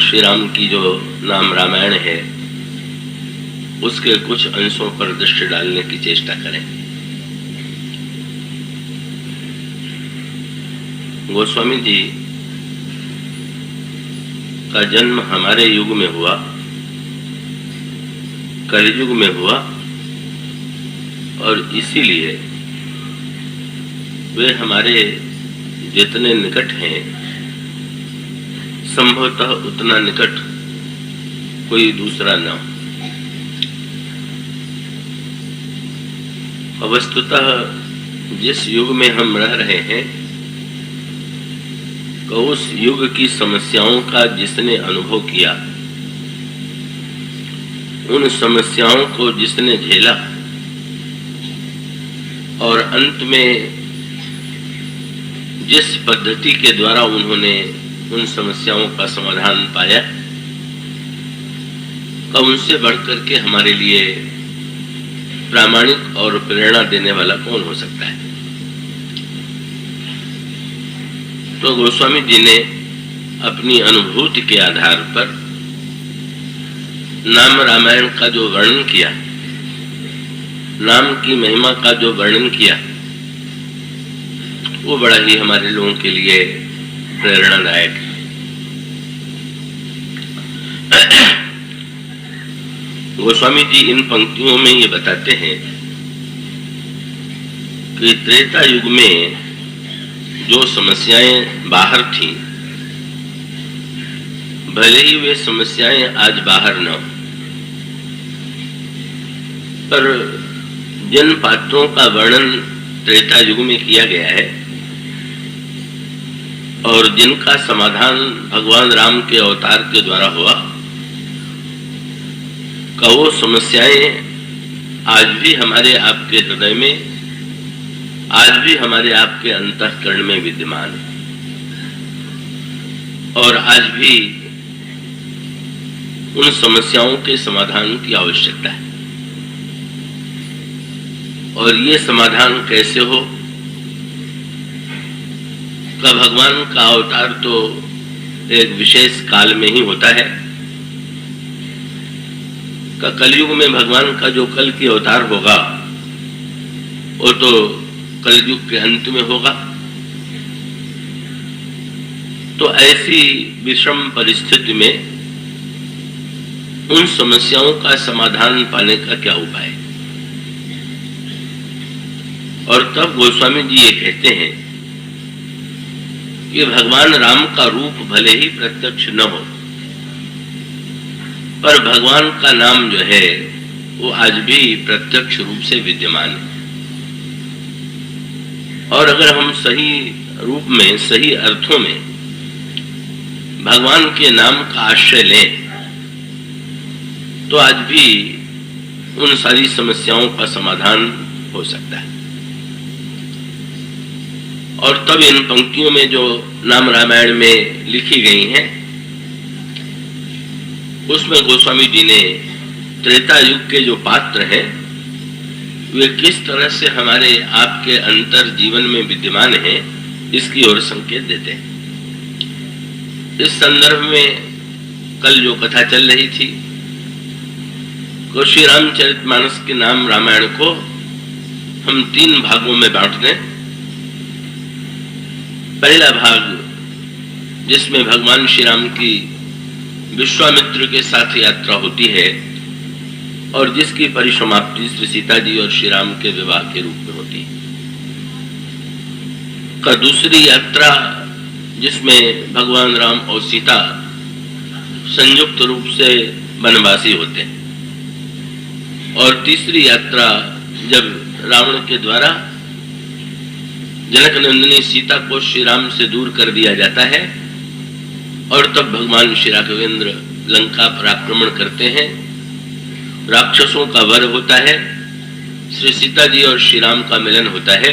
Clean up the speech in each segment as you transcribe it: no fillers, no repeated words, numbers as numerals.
श्री राम की जो नाम रामायण है उसके कुछ अंशों पर दृष्टि डालने की चेष्टा करें। गोस्वामी जी का जन्म हमारे युग में हुआ, कलयुग में हुआ, और इसीलिए वे हमारे जितने निकट हैं संभवतः उतना निकट कोई दूसरा न हो। वस्तुतः जिस युग में हम रह रहे हैं तो उस युग की समस्याओं का जिसने अनुभव किया, उन समस्याओं को जिसने झेला और अंत में जिस पद्धति के द्वारा उन्होंने उन समस्याओं का समाधान पाया, का उनसे बढ़कर के हमारे लिए प्रामाणिक और प्रेरणा देने वाला कौन हो सकता है। तो गोस्वामी जी ने अपनी अनुभूति के आधार पर नाम रामायण का जो वर्णन किया, नाम की महिमा का जो वर्णन किया, वो बड़ा ही हमारे लोगों के लिए प्रेरणादायक है। गोस्वामी जी इन पंक्तियों में ये बताते हैं कि त्रेता युग में जो समस्याएं बाहर थीं, भले ही वे समस्याएं आज बाहर न हो, पर जिन पात्रों का वर्णन त्रेता युग में किया गया है और जिनका समाधान भगवान राम के अवतार के द्वारा हुआ, का वो समस्याएं आज भी हमारे आपके हृदय में, आज भी हमारे आपके अंतःकरण में विद्यमान है और आज भी उन समस्याओं के समाधान की आवश्यकता है। और ये समाधान कैसे हो? का भगवान का अवतार तो एक विशेष काल में ही होता है, का कलयुग में भगवान का जो कल की अवतार होगा वो तो कलयुग के अंत में होगा। तो ऐसी विषम परिस्थिति में उन समस्याओं का समाधान पाने का क्या उपाय? और तब गोस्वामी जी ये कहते हैं कि भगवान राम का रूप भले ही प्रत्यक्ष न हो, पर भगवान का नाम जो है वो आज भी प्रत्यक्ष रूप से विद्यमान है। और अगर हम सही रूप में, सही अर्थों में भगवान के नाम का आश्रय लें तो आज भी उन सारी समस्याओं का समाधान हो सकता है। और तब इन पंक्तियों में जो नाम रामायण में लिखी गई हैं उसमें गोस्वामी जी ने त्रेता युग के जो पात्र हैं वे किस तरह से हमारे आपके अंतर जीवन में विद्यमान हैं इसकी ओर संकेत देते हैं। इस संदर्भ में कल जो कथा चल रही थी, को श्री रामचरितमानस के नाम रामायण को हम 3 भागों में बांट दें। पहला भाग जिसमें भगवान श्री राम की विश्वामित्र के साथ यात्रा होती है और जिसकी परिसमाप्ति श्री सीता जी और श्री राम के विवाह के रूप में होती है, का दूसरी यात्रा जिसमें भगवान राम और सीता संयुक्त रूप से वनवासी होते हैं, और तीसरी यात्रा जब रावण के द्वारा जनक नंदिनी सीता को श्री राम से दूर कर दिया जाता है और तब भगवान श्री राघवेंद्र लंका पर आक्रमण करते हैं, राक्षसों का वध होता है, श्री सीता जी और श्री राम का मिलन होता है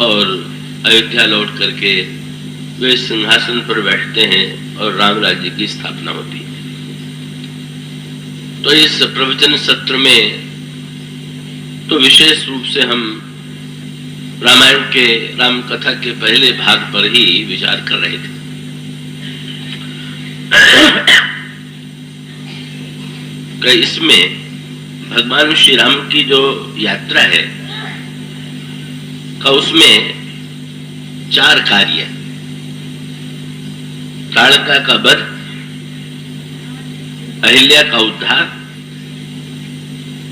और अयोध्या लौट करके वे सिंहासन पर बैठते हैं और राम राज्य की स्थापना होती है। तो इस प्रवचन सत्र में तो विशेष रूप से हम रामायण के राम कथा के पहले भाग पर ही विचार कर रहे थे। कि इसमें भगवान श्री राम की जो यात्रा है का उसमें 4 कार्य, ताड़का का वध, अहिल्या का उद्धार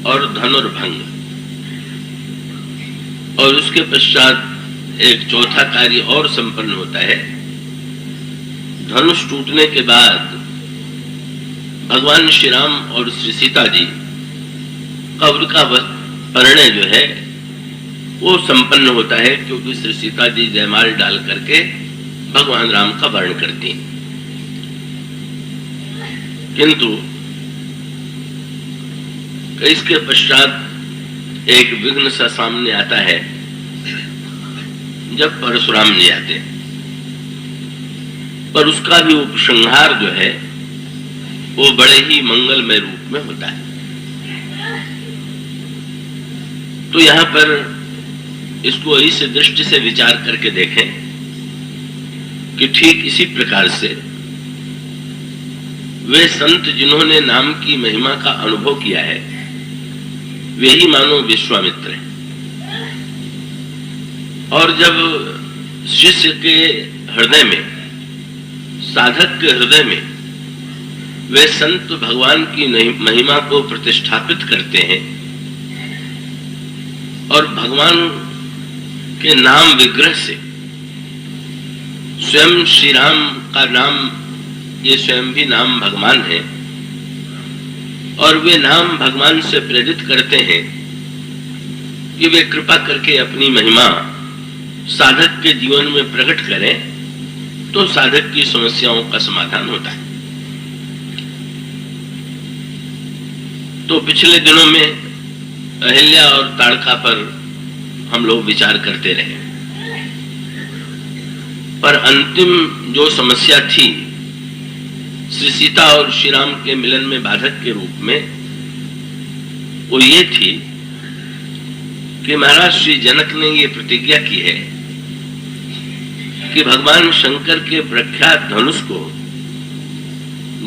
और धनुर्भंग, और उसके पश्चात एक चौथा कार्य और संपन्न होता है। धनुष टूटने के बाद भगवान श्री राम और श्री सीता जी का उनका परिणय जो है वो संपन्न होता है, क्योंकि श्री सीता जी जयमाल डाल करके भगवान राम का वर्ण करती हैं। किंतु इसके पश्चात एक विघ्न सा सामने आता है जब परशुराम जी आते हैं, पर उसका भी उपसंहार जो है वो बड़े ही मंगलमय रूप में होता है। तो यहां पर इसको इस दृष्टि से विचार करके देखें कि ठीक इसी प्रकार से वे संत जिन्होंने नाम की महिमा का अनुभव किया है वे ही मानो विश्वामित्र हैं। और जब शिष्य के हृदय में, साधक के हृदय में वे संत भगवान की महिमा को प्रतिष्ठापित करते हैं और भगवान के नाम विग्रह से स्वयं श्री राम का नाम, ये स्वयं भी नाम भगवान है, और वे नाम भगवान से प्रेरित करते हैं कि वे कृपा करके अपनी महिमा साधक के जीवन में प्रकट करें, तो साधक की समस्याओं का समाधान होता है। तो पिछले दिनों में अहिल्या और ताड़का पर हम लोग विचार करते रहे, पर अंतिम जो समस्या थी श्री सीता और श्री राम के मिलन में बाधक के रूप में, वो ये थी कि महाराज श्री जनक ने ये प्रतिज्ञा की है कि भगवान शंकर के प्रख्यात धनुष को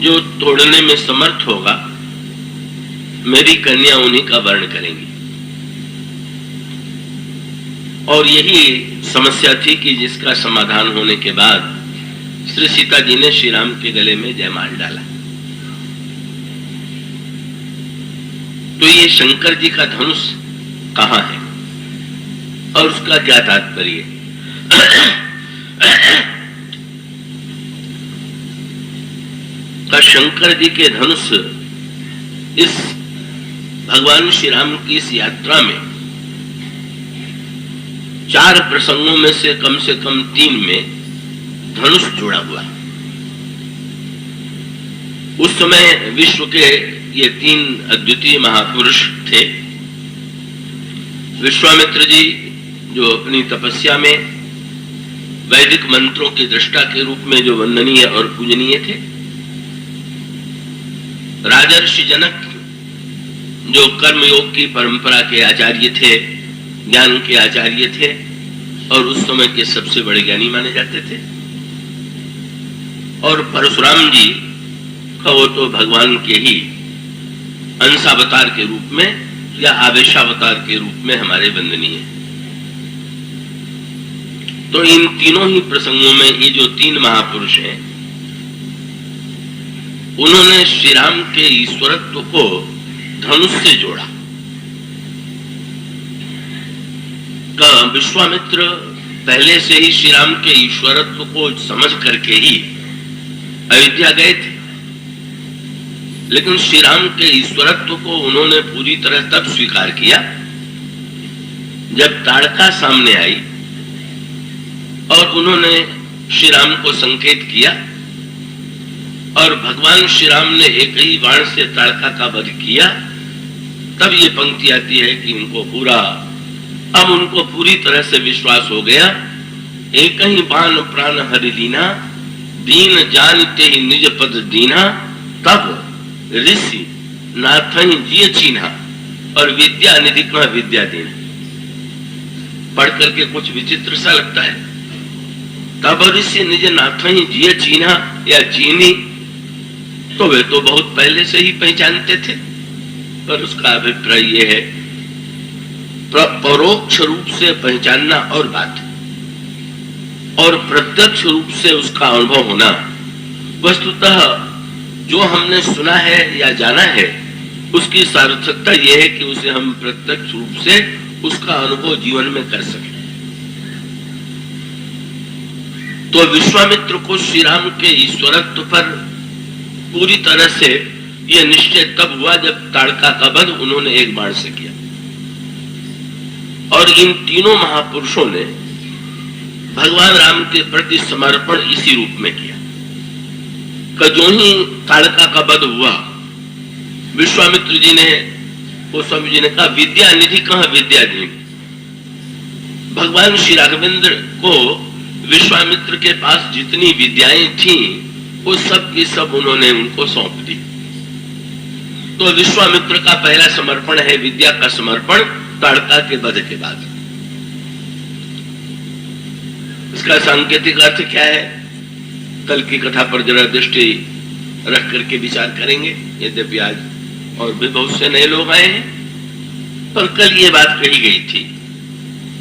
जो तोड़ने में समर्थ होगा, मेरी कन्या उन्हीं का वर्ण करेंगी। और यही समस्या थी कि जिसका समाधान होने के बाद श्री सीता जी ने श्री राम के गले में जयमाल डाला। तो ये शंकर जी का धनुष कहां है और उसका क्या तात्पर्य? का शंकर जी के धनुष इस भगवान श्री राम की इस यात्रा में 4 प्रसंगों में से कम 3 में धनुष जुड़ा हुआ। उस समय विश्व के ये 3 अद्वितीय महापुरुष थे। विश्वामित्र जी जो अपनी तपस्या में वैदिक मंत्रों की दृष्टा के रूप में जो वंदनीय और पूजनीय थे। राजर्षि जनक जो कर्मयोग की परंपरा के आचार्य थे, ज्ञान के आचार्य थे और उस समय के सबसे बड़े ज्ञानी माने जाते थे। और परशुराम जी का वो तो भगवान के ही अंशावतार के रूप में या आवेशावतार के रूप में हमारे वंदनीय। तो इन तीनों ही प्रसंगों में ये जो 3 महापुरुष हैं, उन्होंने श्री राम के ईश्वरत्व को धनुष से जोड़ा। का विश्वामित्र पहले से ही श्री राम के ईश्वरत्व को समझ करके ही अयोध्या गए थे, लेकिन श्री राम के ईश्वरत्व को उन्होंने पूरी तरह तब स्वीकार किया जब ताड़का सामने आई और उन्होंने श्री राम को संकेत किया और भगवान श्री राम ने एक ही बाण से ताड़का का वध किया। तब ये पंक्ति आती है कि अब उनको पूरी तरह से विश्वास हो गया। एक ही बाण प्राण हरि लीना, दीन जानते ही निज पद दीना, तब ऋषि नाथई जिय चीन्हा और विद्या निधि का विद्या देना। पढ़ करके कुछ विचित्र सा लगता है। तब ऋषि निज नाथई जिय चीन्हा या चीनी, तो वे तो बहुत पहले से ही पहचानते थे पर उसका अभिप्राय ये है, परोक्ष रूप से पहचानना और बात है, और प्रत्यक्ष रूप से उसका अनुभव होना। वस्तुतः जो हमने सुना है या जाना है उसकी सार्थकता यह है कि उसे हम प्रत्यक्ष रूप से उसका अनुभव जीवन में कर सकें। तो विश्वामित्र को श्री राम के ईश्वरत्व पर पूरी तरह से यह निश्चय तब हुआ जब ताड़का का वध उन्होंने एक बाण से किया। और इन तीनों महापुरुषों ने भगवान राम के प्रति समर्पण इसी रूप में किया कि जो ही ताड़का का वध हुआ, विश्वामित्र जी ने, गोस्वामी जी ने कहा, विद्या निधि कहाँ विद्या दी। भगवान श्री राघवेंद्र को विश्वामित्र के पास जितनी विद्याएं थी वो सब की सब उन्होंने उनको सौंप दी। तो विश्वामित्र का पहला समर्पण है विद्या का समर्पण ताड़का के वध के बाद। इसका सांकेतिक अर्थ क्या है, कल की कथा पर जरा दृष्टि रख करके विचार करेंगे। यद्यपि आज और भी बहुत से नए लोग आए हैं, पर कल ये बात कही गई थी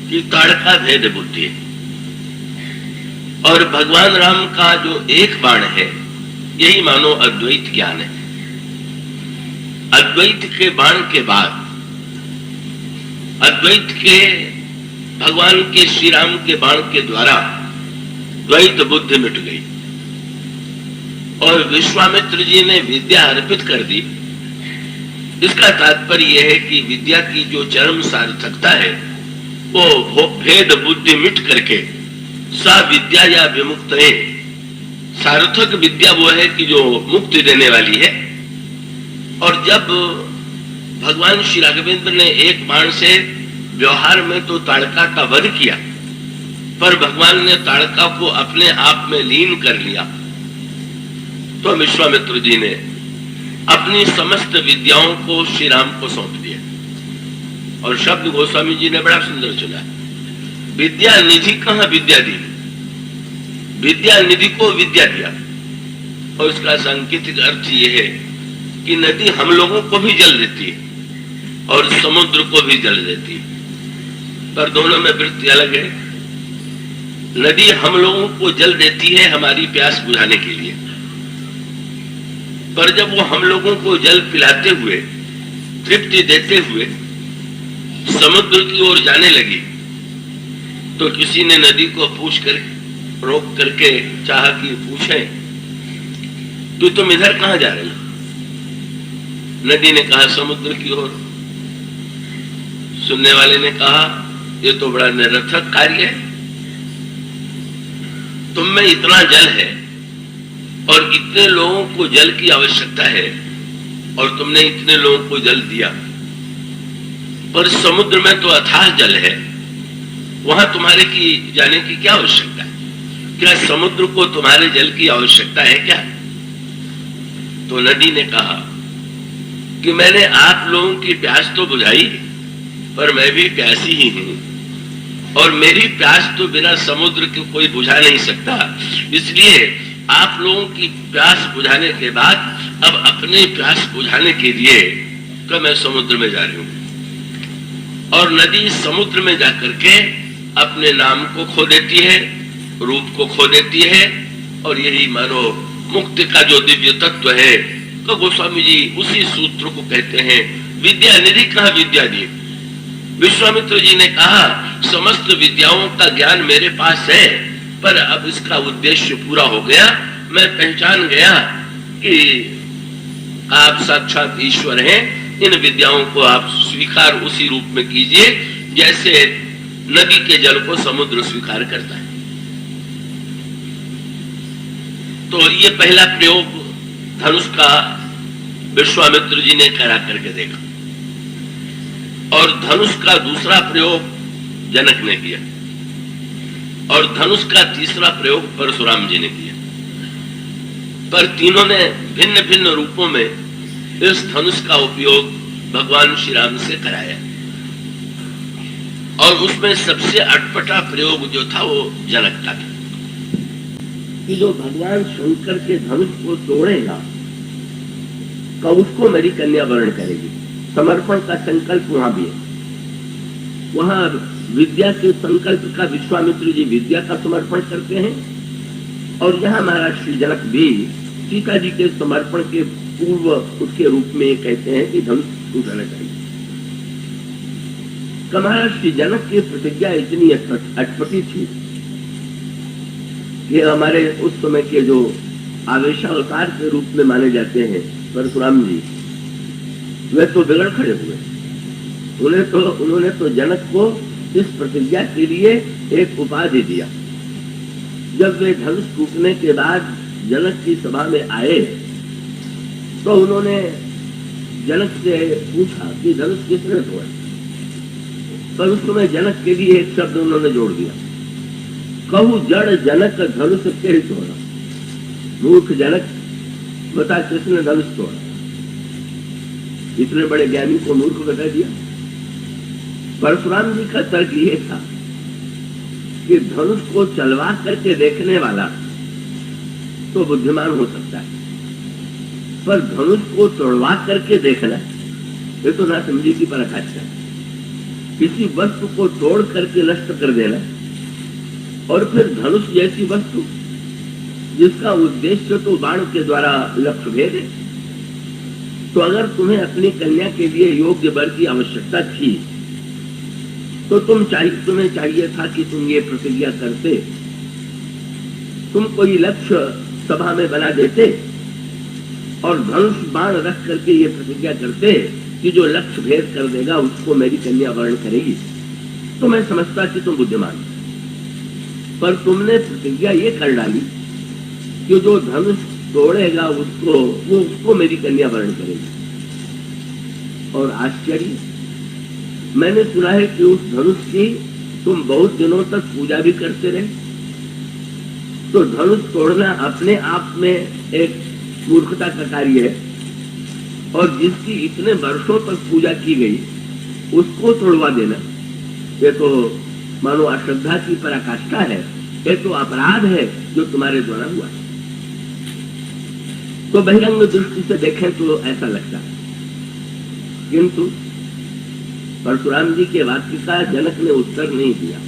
कि ताड़का भेद बुद्धि है, और भगवान राम का जो एक बाण है यही मानो अद्वैत ज्ञान है। अद्वैत के बाण के बाद, अद्वैत के भगवान के श्री राम के बाण के द्वारा द्वैत बुद्धि मिट गई और विश्वामित्र जी ने विद्या अर्पित कर दी। इसका तात्पर्य यह है कि विद्या की जो चरम सार्थकता है वो भेद बुद्धि मिट करके सा विद्या या विमुक्त है। सार्थक विद्या वो है कि जो मुक्ति देने वाली है। और जब भगवान श्री राघवेंद्र ने एक बाण से व्यवहार में तो ताड़का का वध किया, पर भगवान ने ताड़का को अपने आप में लीन कर लिया, तो विश्वामित्र जी ने अपनी समस्त विद्याओं को श्री राम को सौंप दिया। और शब्द गोस्वामी जी ने बड़ा सुंदर चुना, विद्या निधि कहाँ विद्या दी, विद्या निधि को विद्या दिया। और इसका सांकेतिक अर्थ यह है कि नदी हम लोगों को भी जल देती है और समुद्र को भी जल देती है, पर दोनों में वृत्ति अलग है। नदी हम लोगों को जल देती है हमारी प्यास बुझाने के लिए, पर जब वो हम लोगों को जल पिलाते हुए, तृप्ति देते हुए समुद्र की ओर जाने लगी, तो किसी ने नदी को पूछ कर रोक करके चाहा कि पूछे, तो तुम इधर कहां जा रहे हो? नदी ने कहा समुद्र की ओर। सुनने वाले ने कहा ये तो बड़ा निरर्थक कार्य है, तुम में इतना जल है और इतने लोगों को जल की आवश्यकता है और तुमने इतने लोगों को जल दिया, पर समुद्र में तो अथाह जल है, वहां तुम्हारे की जाने की क्या आवश्यकता है? क्या समुद्र को तुम्हारे जल की आवश्यकता है क्या? तो नदी ने कहा कि मैंने आप लोगों की प्यास तो बुझाई, पर मैं भी प्यासी ही हूं, और मेरी प्यास तो बिना समुद्र के कोई बुझा नहीं सकता। इसलिए आप लोगों की प्यास बुझाने के बाद अब अपने प्यास बुझाने के लिए तो मैं समुद्र में जा रही हूं। और नदी समुद्र में जाकर के अपने नाम को खो देती है, रूप को खो देती है, और यही मानो मुक्ति का जो दिव्य तत्व है। तो गोस्वामी जी उसी सूत्र को कहते हैं, विद्या निधि कहाँ विद्या दी। विश्वामित्र जी ने कहा समस्त विद्याओं का ज्ञान मेरे पास है, पर अब इसका उद्देश्य पूरा हो गया। मैं पहचान गया कि आप साक्षात ईश्वर हैं। इन विद्याओं को आप स्वीकार उसी रूप में कीजिए जैसे नदी के जल को समुद्र स्वीकार करता है। तो ये पहला प्रयोग धनुष का विश्वामित्र जी ने करा करके देखा, और धनुष का दूसरा प्रयोग जनक ने किया, और धनुष का तीसरा प्रयोग परशुराम जी ने किया। पर तीनों ने भिन्न भिन्न रूपों में इस धनुष का उपयोग भगवान श्री राम से कराया, और उसमें सबसे अटपटा प्रयोग जो था वो जनक का था कि जो भगवान शंकर के धनुष को तोड़ेगा तो उसको मेरी कन्या वर्ण करेगी। समर्पण का संकल्प वहां भी है। वहां विद्या के संकल्प का विश्वामित्र जी विद्या का समर्पण करते हैं, और यहाँ महाराज श्री जनक भी सीता जी के समर्पण के पूर्व उसके रूप में कहते हैं कि धनुष टूटना चाहिए। महाराज श्री जनक की प्रतिज्ञा इतनी अटपटी थी कि हमारे उस समय के जो आवेशावतार के रूप में माने जाते हैं परशुराम जी, वे तो बिगड़ खड़े हुए। उन्होंने तो जनक को इस प्रतिज्ञा के लिए एक उपाधि दिया। जब वे धनुष टूटने के बाद जनक की सभा में आए तो उन्होंने जनक से पूछा कि धनुष किसने तोड़ा, पर उस समय जनक के लिए एक शब्द उन्होंने जोड़ दिया, कहू जड़ जनक धनुष के तोड़ा। मूर्ख जनक, बता किसने धनुष तोड़ा? इतने बड़े ज्ञानी को मूर्ख बता दिया। परशुराम जी का तर्क ये था कि धनुष को चलवा करके देखने वाला तो बुद्धिमान हो सकता है, पर धनुष को तोड़वा करके देखना ये तो ना समझी की पराकाष्ठा है। किसी वस्तु को तोड़ करके नष्ट कर देना, और फिर धनुष जैसी वस्तु जिसका उद्देश्य तो बाण के द्वारा लक्ष्य भेद है। तो अगर तुम्हें अपनी कन्या के लिए योग्य वर की आवश्यकता थी तो तुम्हें चाहिए था कि तुम ये प्रतिज्ञा करते, तुम कोई लक्ष्य सभा में बना देते और धनुष बाण रख करके ये प्रतिज्ञा करते कि जो लक्ष्य भेद कर देगा उसको मेरी कन्या वर्ण करेगी, तो मैं समझता कि तुम बुद्धिमान। पर तुमने प्रतिज्ञा ये कर डाली कि जो धनुष तोड़ेगा उसको मेरी कन्या वर्ण करेगी। और आश्चर्य, मैंने सुना है कि उस धनुष की तुम बहुत दिनों तक पूजा भी करते रहे। तो धनुष तोड़ना अपने आप में एक मूर्खता का कार्य है, और जिसकी इतने वर्षों तक पूजा की गई उसको तोड़वा देना ये तो मानो अश्रद्धा की पराकाष्ठा है, ये तो अपराध है जो तुम्हारे द्वारा हुआ। तो बहिरंग दृष्टि से देखें तो ऐसा लगता है, किंतु परशुराम जी के वाक्य का जनक ने उत्तर नहीं दिया,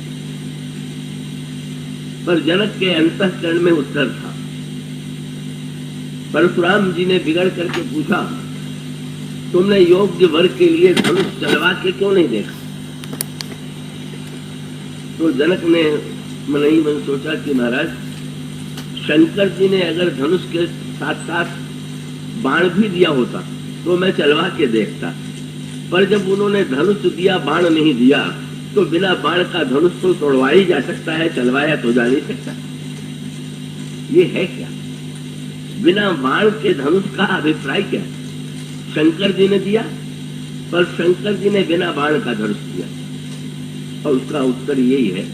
पर जनक के अंतःकरण में उत्तर था। परशुराम जी ने बिगड़ करके पूछा, तुमने योग्य वर के लिए धनुष चलवा के क्यों नहीं देखा? तो जनक ने मन ही मन सोचा कि महाराज, शंकर जी ने अगर धनुष के साथ साथ बाण भी दिया होता तो मैं चलवा के देखता, पर जब उन्होंने धनुष दिया बाण नहीं दिया तो बिना बाण का धनुष तो तोड़वा ही जा सकता है, चलवाया तो जा नहीं सकता। ये है क्या? बिना बाण के धनुष का अभिप्राय क्या? शंकर जी ने दिया, पर शंकर जी ने बिना बाण का धनुष दिया, और उसका उत्तर यही है।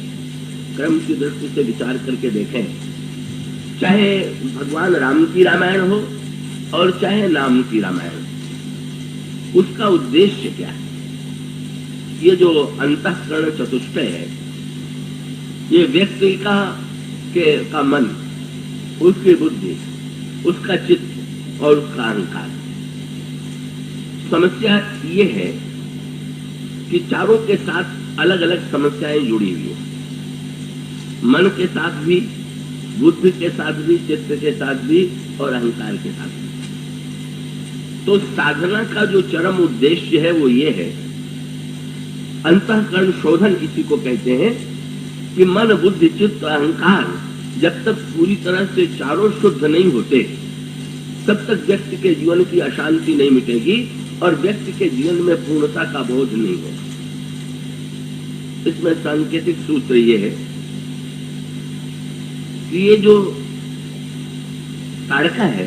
क्रम की दृष्टि से विचार करके देखें, चाहे भगवान राम की रामायण हो और चाहे नाम की रामायण, उसका उद्देश्य क्या है? ये जो अंतःकरण चतुष्टय है, ये व्यक्ति का मन, उसकी बुद्धि, उसका चित्त और उसका अहंकार। समस्या ये है कि चारों के साथ अलग अलग समस्याएं जुड़ी हुई हैं। मन के साथ भी, बुद्धि के साथ भी, चित्त के साथ भी और अहंकार के साथ भी। तो साधना का जो चरम उद्देश्य है वो ये है, अंतःकरण शोधन इसी को कहते हैं, कि मन, बुद्धि, चित्त, अहंकार जब तक पूरी तरह से चारों शुद्ध नहीं होते तब तक व्यक्ति के जीवन की अशांति नहीं मिटेगी और व्यक्ति के जीवन में पूर्णता का बोध नहीं होगा। इसमें सांकेतिक सूत्र ये है कि ये जो ताड़का है,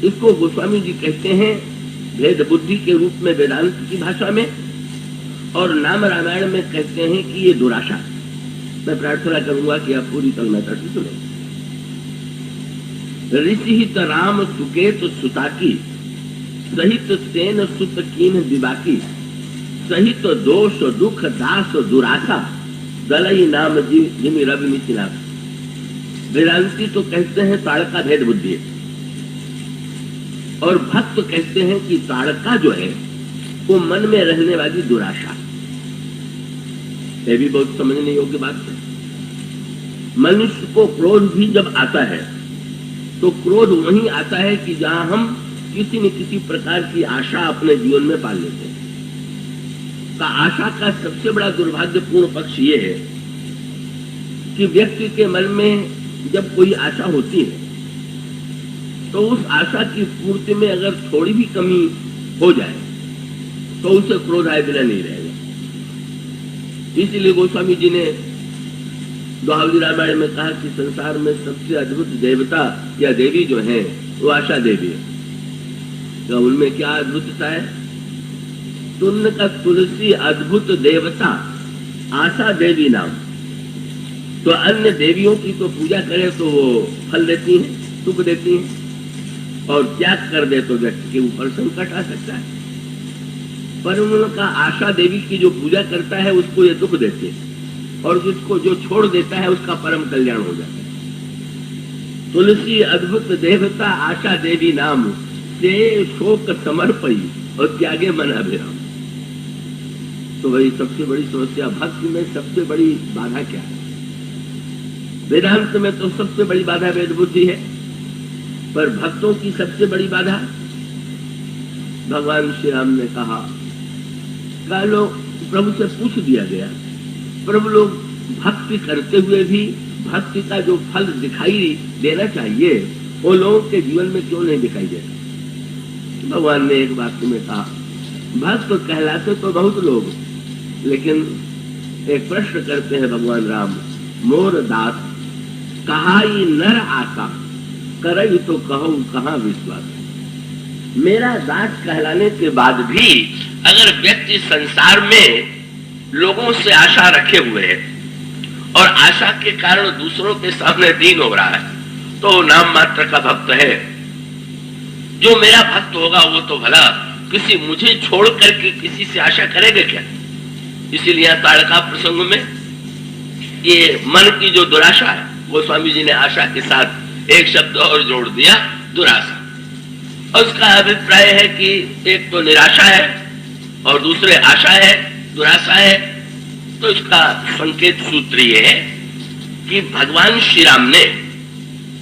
इसको गोस्वामी जी कहते हैं भेद बुद्धि के रूप में वेदांत की भाषा में, और नाम रामायण में कहते हैं कि ये दुराशा। मैं प्रार्थना करूंगा कि आप पूरी तन्मयता से सुने। ऋषि राम सुकेत सुताकी, सहित सेन सुत कीन दिबाकी, सहित दोष दुख दास दुराशा, दलई नाम जिमि रवि मिथिला। वेदांती तो कहते हैं ताड़का भेद बुद्धि, और भक्त कहते हैं कि ताड़का जो है वो मन में रहने वाली दुराशा। ये भी बहुत समझने योग्य बात है। मनुष्य को क्रोध भी जब आता है तो क्रोध वहीं आता है कि जहां हम किसी न किसी प्रकार की आशा अपने जीवन में पाल लेते हैं। का आशा का सबसे बड़ा दुर्भाग्यपूर्ण पक्ष ये है कि व्यक्ति के मन में जब कोई आशा होती है तो उस आशा की पूर्ति में अगर थोड़ी भी कमी हो जाए तो उसे क्रोध आए बिना नहीं रहेगा। इसलिए गोस्वामी जी ने द्वावली रामायण में कहा कि संसार में सबसे अद्भुत देवता या देवी जो है वो आशा देवी है। तो उनमें क्या अद्भुतता है? तुन्न का तुलसी अद्भुत देवता आशा देवी नाम। तो अन्य देवियों की तो पूजा करे तो वो फल देती हैं, सुख देती हैं, और त्याग कर दे तो व्यक्ति के ऊपर संकट आ सकता है। पर उनका आशा देवी की जो पूजा करता है उसको ये दुख देते हैं, और जिसको जो छोड़ देता है उसका परम कल्याण हो जाता है। तुलसी अद्भुत देवता आशा देवी नाम से शोक समर्पई और त्यागे मन अभिराम। तो वही सबसे बड़ी समस्या, भक्ति में सबसे बड़ी बाधा क्या है? वेदांत में तो सबसे बड़ी बाधा वेद बुद्धि है, पर भक्तों की सबसे बड़ी बाधा भगवान श्री राम ने कहा, लोग प्रभु से पूछ दिया गया, प्रभु लोग भक्ति करते हुए भी भक्ति का जो फल दिखाई देना चाहिए वो लोगों के जीवन में क्यों नहीं दिखाई देता? भगवान ने एक वाक्य में कहा, भक्त कहलाते तो बहुत लोग, लेकिन एक प्रश्न करते हैं भगवान राम, मोर दास कहाई नर आका करई तो कहूं कहां विश्वास। मेरा दास कहलाने के बाद भी अगर व्यक्ति संसार में लोगों से आशा रखे हुए है और आशा के कारण दूसरों के सामने दीन हो रहा है तो नाम मात्र का भक्त है। जो मेरा भक्त होगा वो तो भला किसी मुझे छोड़ करके किसी से आशा करेगा क्या? इसीलिए ताड़का प्रसंग में ये मन की जो दुराशा है वो स्वामी जी ने आशा के साथ एक शब्द और जोड़ दिया, दुराशा। और उसका अभिप्राय है कि एक तो निराशा है और दूसरे आशा है, दुराशा है। तो इसका संकेत सूत्र ये है कि भगवान श्री राम ने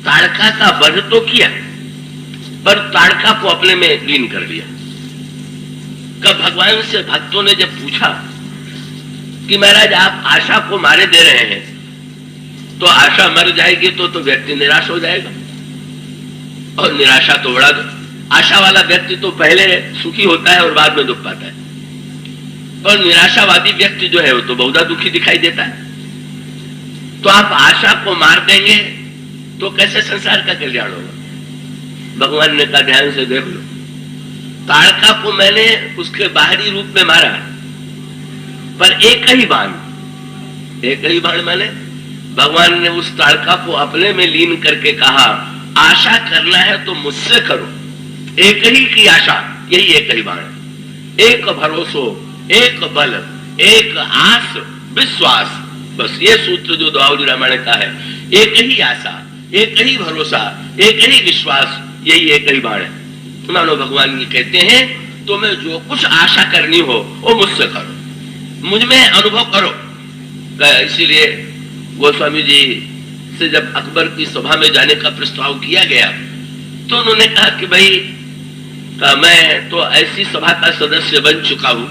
ताड़का का वध तो किया पर ताड़का को अपने में लीन कर लिया। कब भगवान से भक्तों ने जब पूछा कि महाराज आप आशा को मारे दे रहे हैं तो आशा मर जाएगी तो व्यक्ति निराश हो जाएगा, और निराशा तो बड़ा, आशा वाला व्यक्ति तो पहले सुखी होता है और बाद में दुख पाता है, और निराशावादी व्यक्ति जो है वो तो बहुधा दुखी दिखाई देता है। तो आप आशा को मार देंगे तो कैसे संसार का कल्याण होगा? भगवान ने कहा ध्यान से देख लो, ताड़का को मैंने उसके बाहरी रूप में मारा पर एक ही बाण मैंने, भगवान ने उस ताड़का को अपने में लीन करके कहा, आशा करना है तो मुझसे करो, एक ही की आशा, यही एक ही बाण है। एक भरोसो, एक बल, एक आस, विश्वास, बस ये सूत्र जो द्वावली रामायण का है, एक ही आशा, एक ही भरोसा, एक ही विश्वास, यही एक ही बाण है। मानो भगवान जी कहते हैं तुम्हें जो कुछ आशा करनी हो वो मुझसे करो, मुझ में अनुभव करो। इसीलिए गोस्वामी जी से जब अकबर की सभा में जाने का प्रस्ताव किया गया तो उन्होंने कहा कि भाई मैं तो ऐसी सभा का सदस्य बन चुका हूं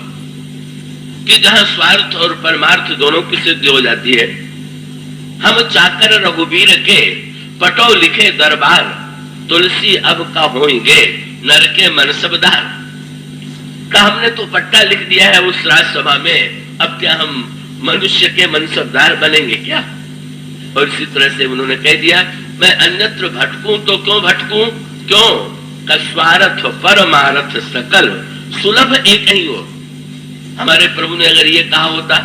कि जहां स्वार्थ और परमार्थ दोनों की सिद्धि हो जाती है। हम चाकर रघुवीर के पटो लिखे दरबार, तुलसी अब का होंगे नर के मनसबदार। का हमने तो पट्टा लिख दिया है उस राजसभा में, अब क्या हम मनुष्य के मनसबदार बनेंगे क्या? और इसी तरह से उन्होंने कह दिया, मैं अन्यत्र भटकूं तो क्यों भटकूं, क्यों कस्वार्थ परमार्थ सकल सुलभ एक ही हो। हमारे प्रभु ने अगर ये कहा होता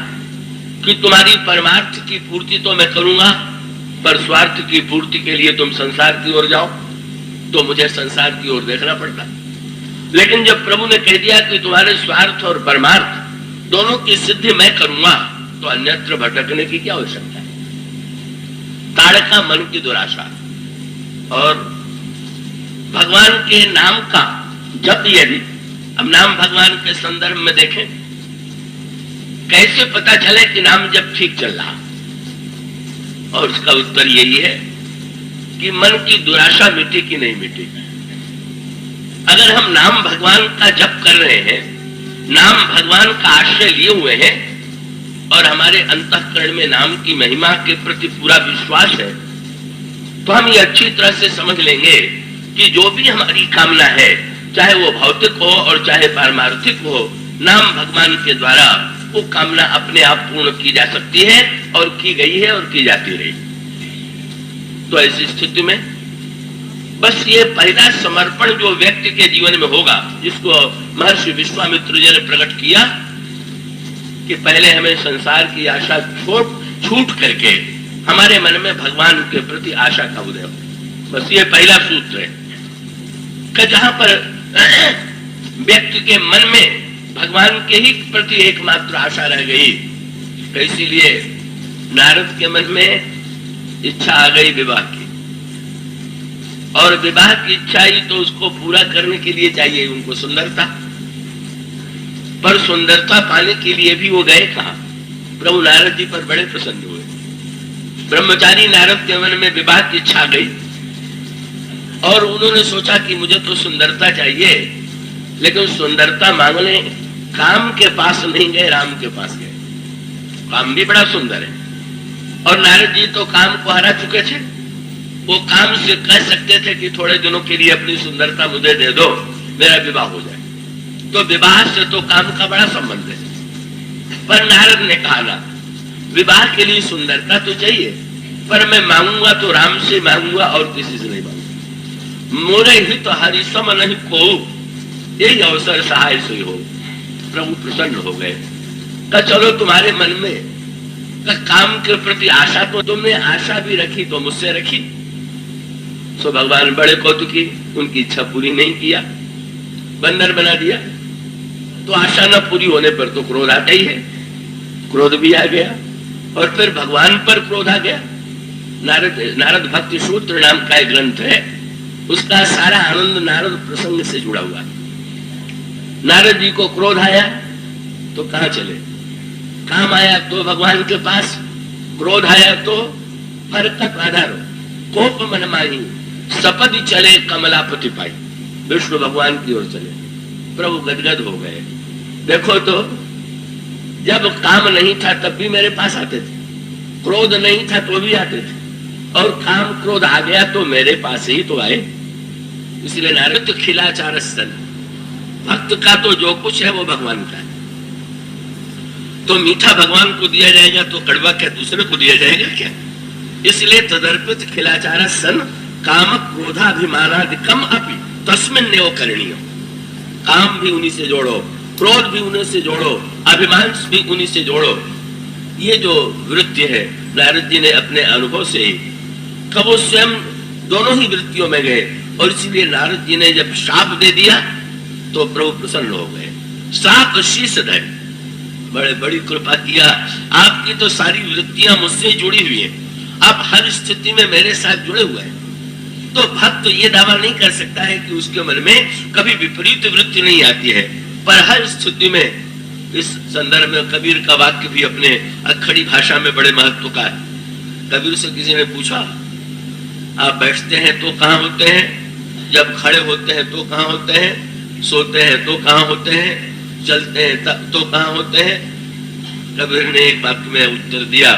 कि तुम्हारी परमार्थ की पूर्ति तो मैं करूंगा पर स्वार्थ की पूर्ति के लिए तुम संसार की ओर जाओ, तो मुझे संसार की ओर देखना पड़ता। लेकिन जब प्रभु ने कह दिया कि तुम्हारे स्वार्थ और परमार्थ दोनों की सिद्धि मैं करूंगा, तो अन्यत्र भटकने की क्या आवश्यकता है? ताड़का मन की दुराशा। और भगवान के नाम का जप यदि अब नाम भगवान के संदर्भ में देखें, कैसे पता चले कि नाम जब ठीक चल रहा? और उसका उत्तर यही है कि मन की दुराशा मिटी कि नहीं मिटी। अगर हम नाम भगवान का जप कर रहे हैं, नाम भगवान का आश्रय लिए हुए हैं और हमारे अंतःकरण में नाम की महिमा के प्रति पूरा विश्वास है, तो हम ये अच्छी तरह से समझ लेंगे कि जो भी हमारी कामना है, चाहे वो भौतिक हो और चाहे पारमार्थिक हो, नाम भगवान के द्वारा वो कामना अपने आप पूर्ण की जा सकती है और की गई है और की जाती रही। तो ऐसी स्थिति में बस ये पहला समर्पण जो व्यक्ति के जीवन में होगा, जिसको महर्षि विश्वामित्र जी ने प्रकट किया कि पहले हमें संसार की आशा छूट करके हमारे मन में भगवान के प्रति आशा का उदय हो। बस ये पहला सूत्र है कि जहां पर व्यक्ति के मन में भगवान के ही प्रति एकमात्र आशा रह गई, तो इसीलिए नारद के मन में इच्छा आ गई विवाह की, और विवाह की इच्छा ही तो उसको पूरा करने के लिए चाहिए उनको सुंदरता, पर सुंदरता पाने के लिए भी वो गए कहां? प्रभु नारद जी पर बड़े प्रसन्न हुए। ब्रह्मचारी नारद के मन में विवाह की इच्छा गई और उन्होंने सोचा कि मुझे तो सुंदरता चाहिए, लेकिन सुंदरता मांगने काम के पास नहीं गए, राम के पास गए। काम भी बड़ा सुंदर है और नारद जी तो काम को हरा चुके थे। वो काम से कह सकते थे कि थोड़े दिनों के लिए अपनी सुंदरता मुझे दे दो, मेरा विवाह हो जाए। तो विवाह से तो काम का बड़ा संबंध है, पर नारद ने कहा ना, विवाह के लिए सुंदरता तो चाहिए, पर मैं मांगूंगा तो राम से मांगूंगा और किसी से नहीं मांगूंगा। मोरे ही तो हरि सम नहीं को, यही अवसर सहाय से हो। प्रभु प्रसन्न हो गए। का चलो तुम्हारे मन में का काम के प्रति आशा, तो तुमने आशा भी रखी तो मुझसे रखी। सो भगवान बड़े कौतुकी, उनकी इच्छा पूरी नहीं किया, बंदर बना दिया। तो आशा न पूरी होने पर तो क्रोध आता ही है, क्रोध भी आ गया और फिर भगवान पर क्रोध आ गया। नारद भक्ति सूत्र नाम का एक ग्रंथ है, उसका सारा आनंद नारद प्रसंग से जुड़ा हुआ है। नारद जी को क्रोध आया तो कहां चले? काम आया तो भगवान के पास, क्रोध आया तो फरकत आधारो, कोप मन माही, सपद चले कमलापति पाई, विष्णु भगवान की ओर चले। प्रभु गदगद हो गए। देखो तो जब काम नहीं था तब भी मेरे पास आते थे, क्रोध नहीं था तो भी आते थे, और काम क्रोध आ गया तो मेरे पास ही तो आए। इसलिए नारद तो खिलाचार स्तन, भक्त का तो जो कुछ है वो भगवान का है। तो मीठा भगवान को दिया जाएगा तो कड़वा क्या दूसरे को दिया जाएगा क्या? इसलिए तदर्पित खिलाचार सन काम क्रोधाभिमानादिकम अपि तस्मिन् नेव करणीय। काम भी उन्हीं से जोड़ो, क्रोध भी उन्हीं से जोड़ो, अभिमान भी उन्हीं से जोड़ो। ये जो वृत्ति है, नारद जी ने अपने अनुभव से ही, कब वो स्वयं दोनों ही वृत्तियों में गए, और इसलिए नारद जी ने जब शाप दे दिया तो प्रभु प्रसन्न हो गए। सात शीश धर, बड़े बड़ी कृपा किया, आपकी तो सारी वृत्तियां मुझसे जुड़ी हुई हैं, आप हर स्थिति में मेरे साथ जुड़े हुए हैं। तो भक्त तो ये दावा नहीं कर सकता है कि उसके मन में कभी विपरीत वृत्ति नहीं आती है, पर हर स्थिति में। इस संदर्भ में कबीर का वाक्य भी अपने अखड़ी भाषा में बड़े महत्व का है। कबीर से किसी ने पूछा, आप बैठते हैं तो कहाँ होते हैं, जब खड़े होते हैं तो कहाँ होते हैं, सोते हैं तो कहाँ होते हैं, चलते हैं तो कहाँ होते हैं? कबीर ने एक वाक्य में उत्तर दिया,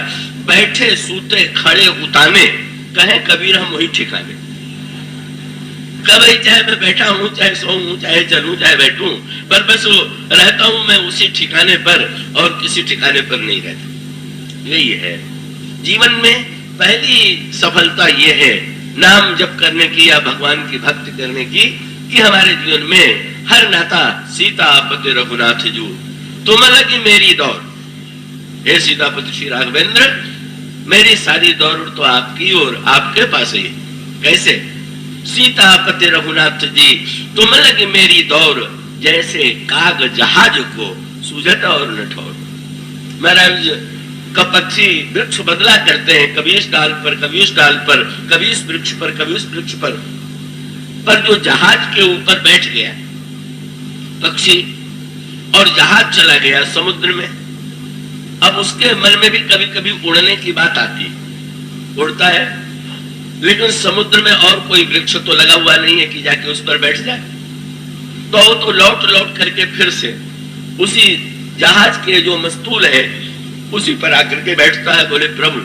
बैठे सूते खड़े उताने, कहे कबीर हम वही ठिकाने। कभी चाहे मैं बैठा हूं, चाहे सोऊं, चाहे चलूं, चाहे बैठूं, पर बस रहता हूं मैं उसी ठिकाने पर और किसी ठिकाने पर नहीं रहता। यही है जीवन में पहली सफलता ये है नाम जप करने की या भगवान की भक्ति करने की, कि हमारे जीवन में हर नाता सीतापति रघुनाथ जू, तुम लगी मेरी दौड़। हे सीतापति श्री राघवेंद्र, मेरी सारी दौड़ तो आपकी और आपके पास ही। कैसे? सीतापति रघुनाथ जी, तुम लगी मेरी दौड़, जैसे काग जहाज को सूझत और न ठौर। महाराज कपक्षी वृक्ष बदला करते हैं, कभी इस डाल पर, कभी इस डाल पर, कभी इस वृक्ष पर, कभी इस वृक्ष पर जो जहाज के ऊपर बैठ गया पक्षी, और जहाज चला गया समुद्र में। अब उसके मन में भी कभी कभी उड़ने की बात आती है, उड़ता है, लेकिन समुद्र में और कोई वृक्ष तो लगा हुआ नहीं है कि जाके उस पर बैठ जाए। तो लौट लौट करके फिर से उसी जहाज के जो मस्तूल है उसी पर आकर के बैठता है। बोले प्रभु,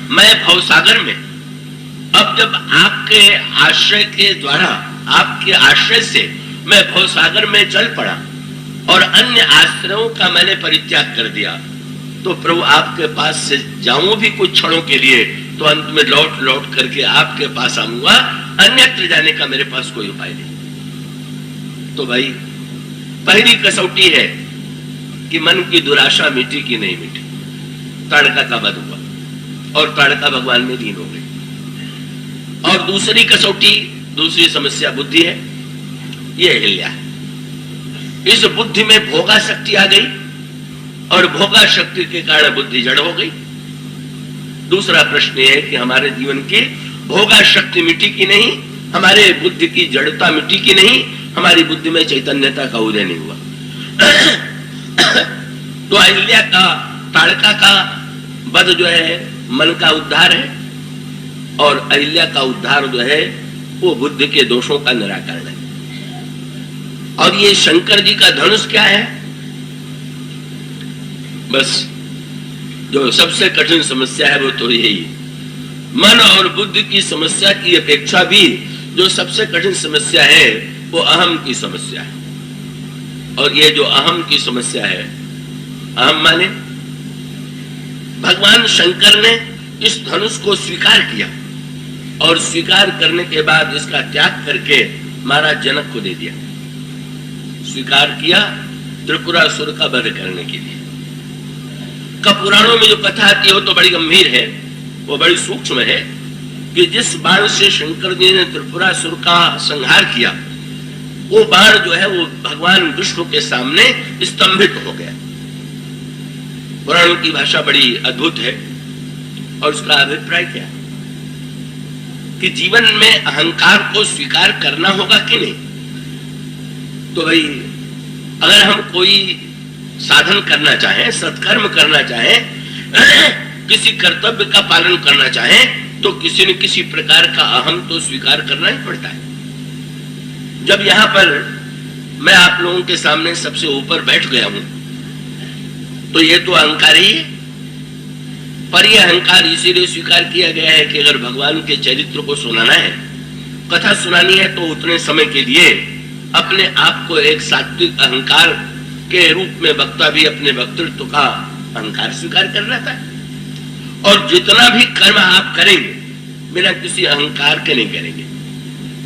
मैं भवसागर में, अब जब आपके आश्रय के द्वारा, आपके आश्रय से मैं भवसागर में चल पड़ा और अन्य आश्रयों का मैंने परित्याग कर दिया, तो प्रभु आपके पास से जाऊं भी कुछ क्षणों के लिए, तो अंत में लौट लौट करके आपके पास आऊंगा, अन्यत्र जाने का मेरे पास कोई उपाय नहीं। तो भाई पहली कसौटी है कि मन की दुराशा मिटी कि नहीं मिटी। ताड़का का वध हुआ और ताड़का भगवान में लीन हो गई। और दूसरी कसौटी, दूसरी समस्या बुद्धि है, ये अहिल्या है। इस बुद्धि में भोगा शक्ति आ गई और भोगा शक्ति के कारण बुद्धि जड़ हो गई। दूसरा प्रश्न यह है कि हमारे जीवन की भोगा शक्ति मिटी कि नहीं, हमारे बुद्धि की जड़ता मिटी कि नहीं, हमारी बुद्धि में चैतन्यता का उदय नहीं हुआ। तो अहिल्या का, ताड़का का वध जो है मन का उद्धार है, और अहिल्या का उद्धार जो है वो बुद्धि के दोषों का निराकरण है। और ये शंकर जी का धनुष क्या है? बस जो सबसे कठिन समस्या है वो तो यही है। मन और बुद्धि की समस्या की अपेक्षा भी जो सबसे कठिन समस्या है वो अहम की समस्या है। और ये जो अहम की समस्या है, अहम माने भगवान शंकर ने इस धनुष को स्वीकार किया और स्वीकार करने के बाद इसका त्याग करके महाराज जनक को दे दिया। स्वीकार किया त्रिपुरासुर का वध करने के लिए। पुराणों में जो कथा आती है वो तो बड़ी गंभीर है, वो बड़ी सूक्ष्म है कि जिस बाण से शंकर जी ने त्रिपुरासुर का संहार किया, वो बाण जो है वो भगवान विष्णु के सामने स्तंभित हो गया। पुराणों की भाषा बड़ी अद्भुत है। और उसका अभिप्राय क्या है कि जीवन में अहंकार को स्वीकार करना होगा कि नहीं। तो भाई अगर हम कोई साधन करना चाहें, सत्कर्म करना चाहें, किसी कर्तव्य का पालन करना चाहें, तो किसी न किसी प्रकार का अहम तो स्वीकार करना ही पड़ता है। जब यहां पर मैं आप लोगों के सामने सबसे ऊपर बैठ गया हूं, तो ये तो अहंकार ही है। पर यह अहंकार इसीलिए स्वीकार किया गया है कि अगर भगवान के चरित्र को सुनाना है, कथा सुनानी है, तो उतने समय के लिए अपने आप को एक सात्विक अहंकार के रूप में वक्ता भी अपने वक्तृत्व का अहंकार स्वीकार कर रहा था। और जितना भी कर्म आप करेंगे बिना किसी अहंकार के नहीं करेंगे,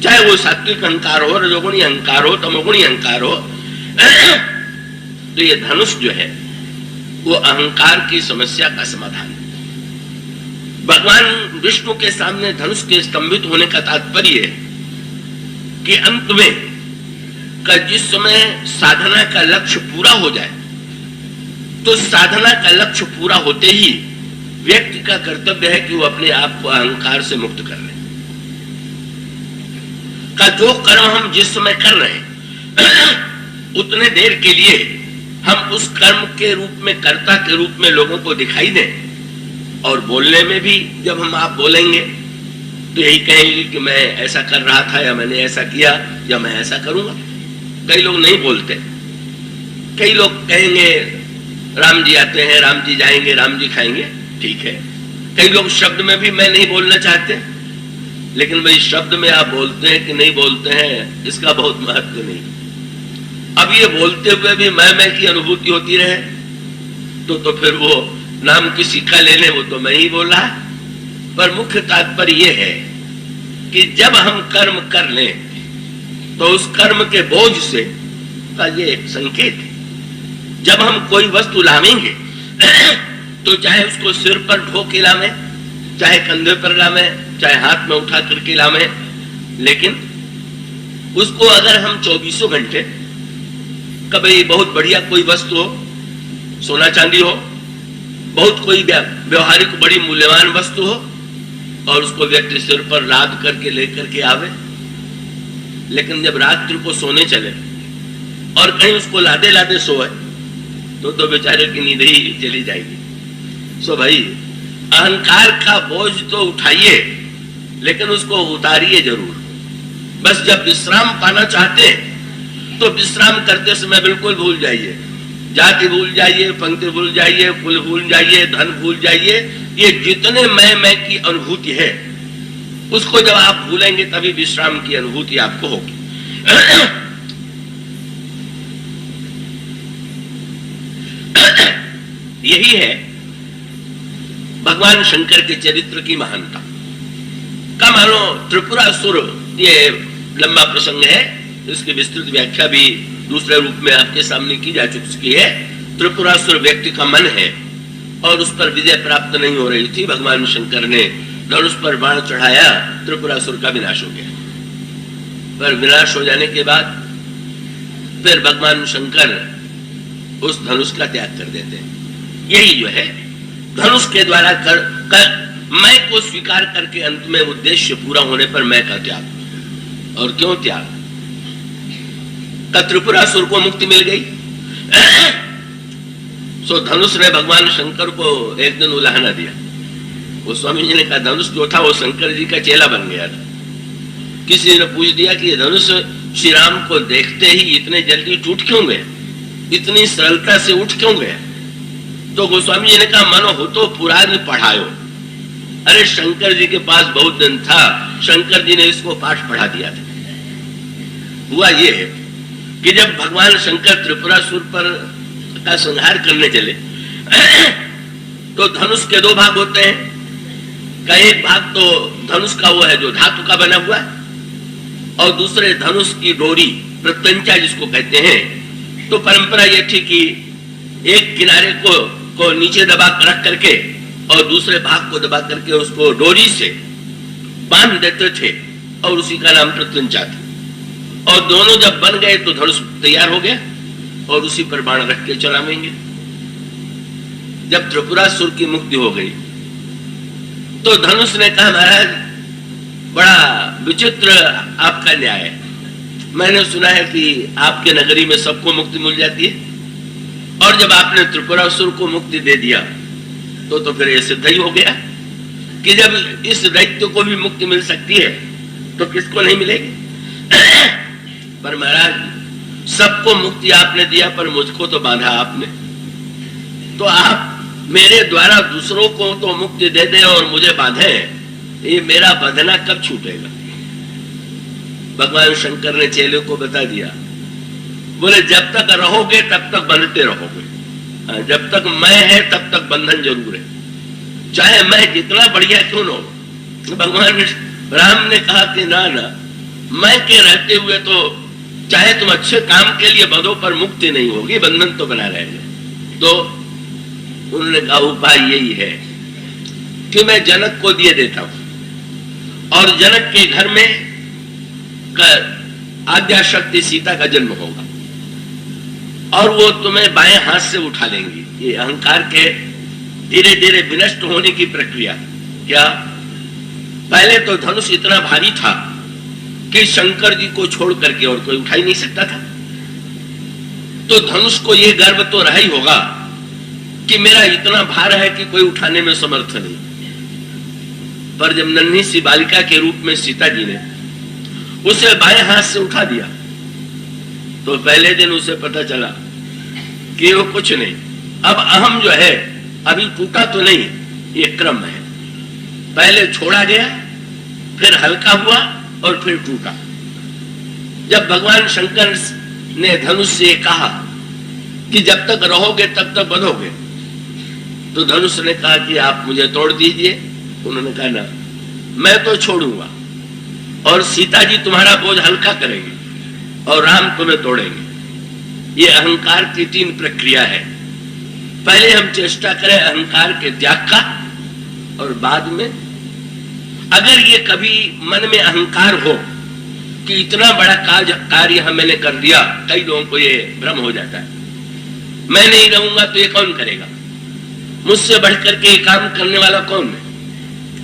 चाहे वो सात्विक अहंकार हो, रजोगुणी अहंकार हो, तमोगुणी अहंकार हो। तो ये धनुष जो है वो अहंकार की समस्या का समाधान है। भगवान विष्णु के सामने धनुष के स्तंभित होने का तात्पर्य है कि अंत में का जिस समय साधना का लक्ष्य पूरा हो जाए, तो साधना का लक्ष्य पूरा होते ही व्यक्ति का कर्तव्य है कि वो अपने आप को अहंकार से मुक्त कर ले। का जो कर्म हम जिस समय कर रहे हैं उतने देर के लिए हम उस कर्म के रूप में, कर्ता के रूप में लोगों को दिखाई दें। और बोलने में भी जब हम आप बोलेंगे तो यही कहेंगे कि मैं ऐसा कर रहा था, या मैंने ऐसा किया, या मैं ऐसा करूंगा। कई लोग नहीं बोलते। कई लोग कहेंगे राम जी आते हैं, राम जी जाएंगे, राम जी खाएंगे, ठीक है। कई लोग शब्द में भी मैं नहीं बोलना चाहते, लेकिन भाई शब्द में आप बोलते हैं कि नहीं बोलते हैं इसका बहुत महत्व नहीं। अब ये बोलते हुए भी मैं की अनुभूति होती रहे तो फिर वो नाम किसी का ले ले, वो तो मैं ही बोला। पर मुख्य तात्पर्य ये है कि जब हम कर्म कर लें तो उस कर्म के बोझ से का ये एक संकेत है। जब हम कोई वस्तु लावेंगे तो चाहे उसको सिर पर ढो के लावे, चाहे कंधे पर लावे, चाहे हाथ में उठा करके लावे, लेकिन उसको अगर हम 24 घंटे, कभी बहुत बढ़िया कोई वस्तु हो, सोना चांदी हो, बहुत कोई व्यवहारिक बड़ी मूल्यवान वस्तु हो, और उसको व्यक्ति सिर पर लाद करके लेकर के आवे, लेकिन जब रात्रि को सोने चले और कहीं उसको लादे लादे सोए तो बेचारे की नींद ही चली जाएगी। सो भाई अहंकार का बोझ तो उठाइए, लेकिन उसको उतारिए जरूर। बस जब विश्राम पाना चाहते हैं तो विश्राम करते समय बिल्कुल भूल जाइए, जाति भूल जाइए, पंक्ति भूल जाइए, कुल भूल जाइए, धन भूल जाइए। ये जितने मैं की अनुभूति है उसको जब आप भूलेंगे तभी विश्राम की अनुभूति आपको होगी। यही है भगवान शंकर के चरित्र की महानता का। मानो त्रिपुरासुर, ये लंबा प्रसंग है, इसकी विस्तृत व्याख्या भी दूसरे रूप में आपके सामने की जा चुकी है। त्रिपुरासुर व्यक्ति का मन है और उस पर विजय प्राप्त नहीं हो रही थी। भगवान शंकर ने धनुष पर बाण चढ़ाया, त्रिपुरासुर का विनाश हो गया। पर विनाश हो जाने के बाद फिर भगवान शंकर उस धनुष का त्याग कर देते हैं। यही जो है धनुष के द्वारा मैं को स्वीकार करके अंत में उद्देश्य पूरा होने पर मैं का त्याग। और क्यों त्याग? त्रिपुरासुर को मुक्ति मिल गई। सो धनुष ने भगवान शंकर को एक दिन उलाहना दिया। वो स्वामी जी ने कहा धनुष जो था वो शंकर जी का चेला बन गया था। किसी ने पूछ दिया कि ये धनुष श्री राम को देखते ही इतने जल्दी टूट क्यों गए, इतनी सरलता से उठ क्यों गए? तो गोस्वामी जी ने कहा मनो हो तो पुरानी पढ़ायो। अरे शंकर जी के पास बहुत दिन था, शंकर जी ने इसको पाठ पढ़ा दिया था। हुआ ये है कि जब भगवान शंकर त्रिपुरासुर पर का संहार करने चले तो धनुष के दो भाग होते हैं। का एक भाग तो धनुष का वो है जो धातु का बना हुआ है, और दूसरे धनुष की डोरी प्रत्यंचा जिसको कहते हैं। तो परंपरा ये थी कि एक किनारे को नीचे दबा रख करके और दूसरे भाग को दबा करके उसको डोरी से बांध देते थे, और उसी का नाम प्रत्यंचा था। और दोनों जब बन गए तो धनुष तैयार हो गया और उसी पर बाण रख के चलावेंगे। जब त्रिपुरासुर की मुक्ति हो गई तो धनुष ने कहा महाराज बड़ा विचित्र आपका न्याय है। मैंने सुना है कि आपके नगरी में सबको मुक्ति मिल जाती है, और जब आपने त्रिपुरासुर को मुक्ति दे दिया तो फिर ये सिद्ध ही हो गया कि जब इस दैत्य को भी मुक्ति मिल सकती है तो किसको नहीं मिलेगी। पर महाराज सबको मुक्ति आपने दिया पर मुझको तो बांधा आपने, तो आप मेरे द्वारा दूसरों को तो मुक्ति दे दे और मुझे बांधे, ये मेरा बंधना कब छूटेगा? भगवान शंकर ने चेले को बता दिया, बोले जब तक रहोगे तब तक बंधते रहोगे, जब तक मैं है तब तक बंधन जरूर है, चाहे मैं जितना बढ़िया क्यों न हो। भगवान राम ने कहा कि ना मैं के रहते हुए तो चाहे तुम अच्छे काम के लिए बंधो पर मुक्ति नहीं होगी, बंधन तो बना रहेगा। तो उन्होंने कहा उपाय यही है कि मैं जनक को दिए देता हूं और जनक के घर में आद्या शक्ति सीता का जन्म होगा और वो तुम्हें बाएं हाथ से उठा लेंगी। ये अहंकार के धीरे धीरे विनष्ट होने की प्रक्रिया। क्या पहले तो धनुष इतना भारी था कि शंकर जी को छोड़ करके और कोई उठा ही नहीं सकता था, तो धनुष को यह गर्व तो रहा ही होगा कि मेरा इतना भार है कि कोई उठाने में समर्थ नहीं। पर जब नन्ही सी बालिका के रूप में सीता जी ने उसे बाएं हाथ से उठा दिया तो पहले दिन उसे पता चला कि वो कुछ नहीं, अब अहम जो है अभी टूटा तो नहीं, ये क्रम है। पहले छोड़ा गया, फिर हल्का हुआ और फिर टूटा। जब भगवान शंकर ने धनुष से कहा कि जब तक रहोगे तब तक बंधोगे, तो धनुष ने कहा कि आप मुझे तोड़ दीजिए। उन्होंने कहा ना, मैं तो छोड़ूंगा और सीता जी तुम्हारा बोझ हल्का करेंगे और राम तुम्हें तोड़ेंगे। ये अहंकार की 3 प्रक्रिया है। पहले हम चेष्टा करें अहंकार के त्याग का, और बाद में अगर ये कभी मन में अहंकार हो कि इतना बड़ा कार्य मैंने कर दिया, कई लोगों को ये भ्रम हो जाता है, मैं नहीं रहूंगा तो ये कौन करेगा, मुझसे बढ़कर के काम करने वाला कौन है।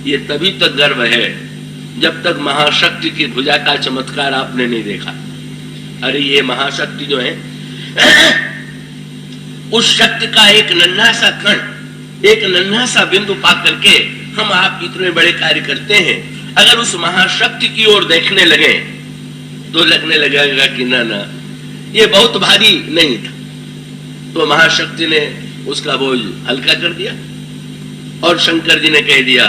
ये तभी तक गर्व है जब तक महाशक्ति की भुजा का चमत्कार आपने नहीं देखा। अरे ये महाशक्ति जो है उस शक्ति का एक नन्हा सा कण, एक नन्हा सा बिंदु पा करके हम आप इतने बड़े कार्य करते हैं। अगर उस महाशक्ति की ओर देखने लगे तो लगने लगेगा कि ना ना ये बहुत भारी नहीं था। तो महाशक्ति ने उसका बोझ हल्का कर दिया और शंकर जी ने कह दिया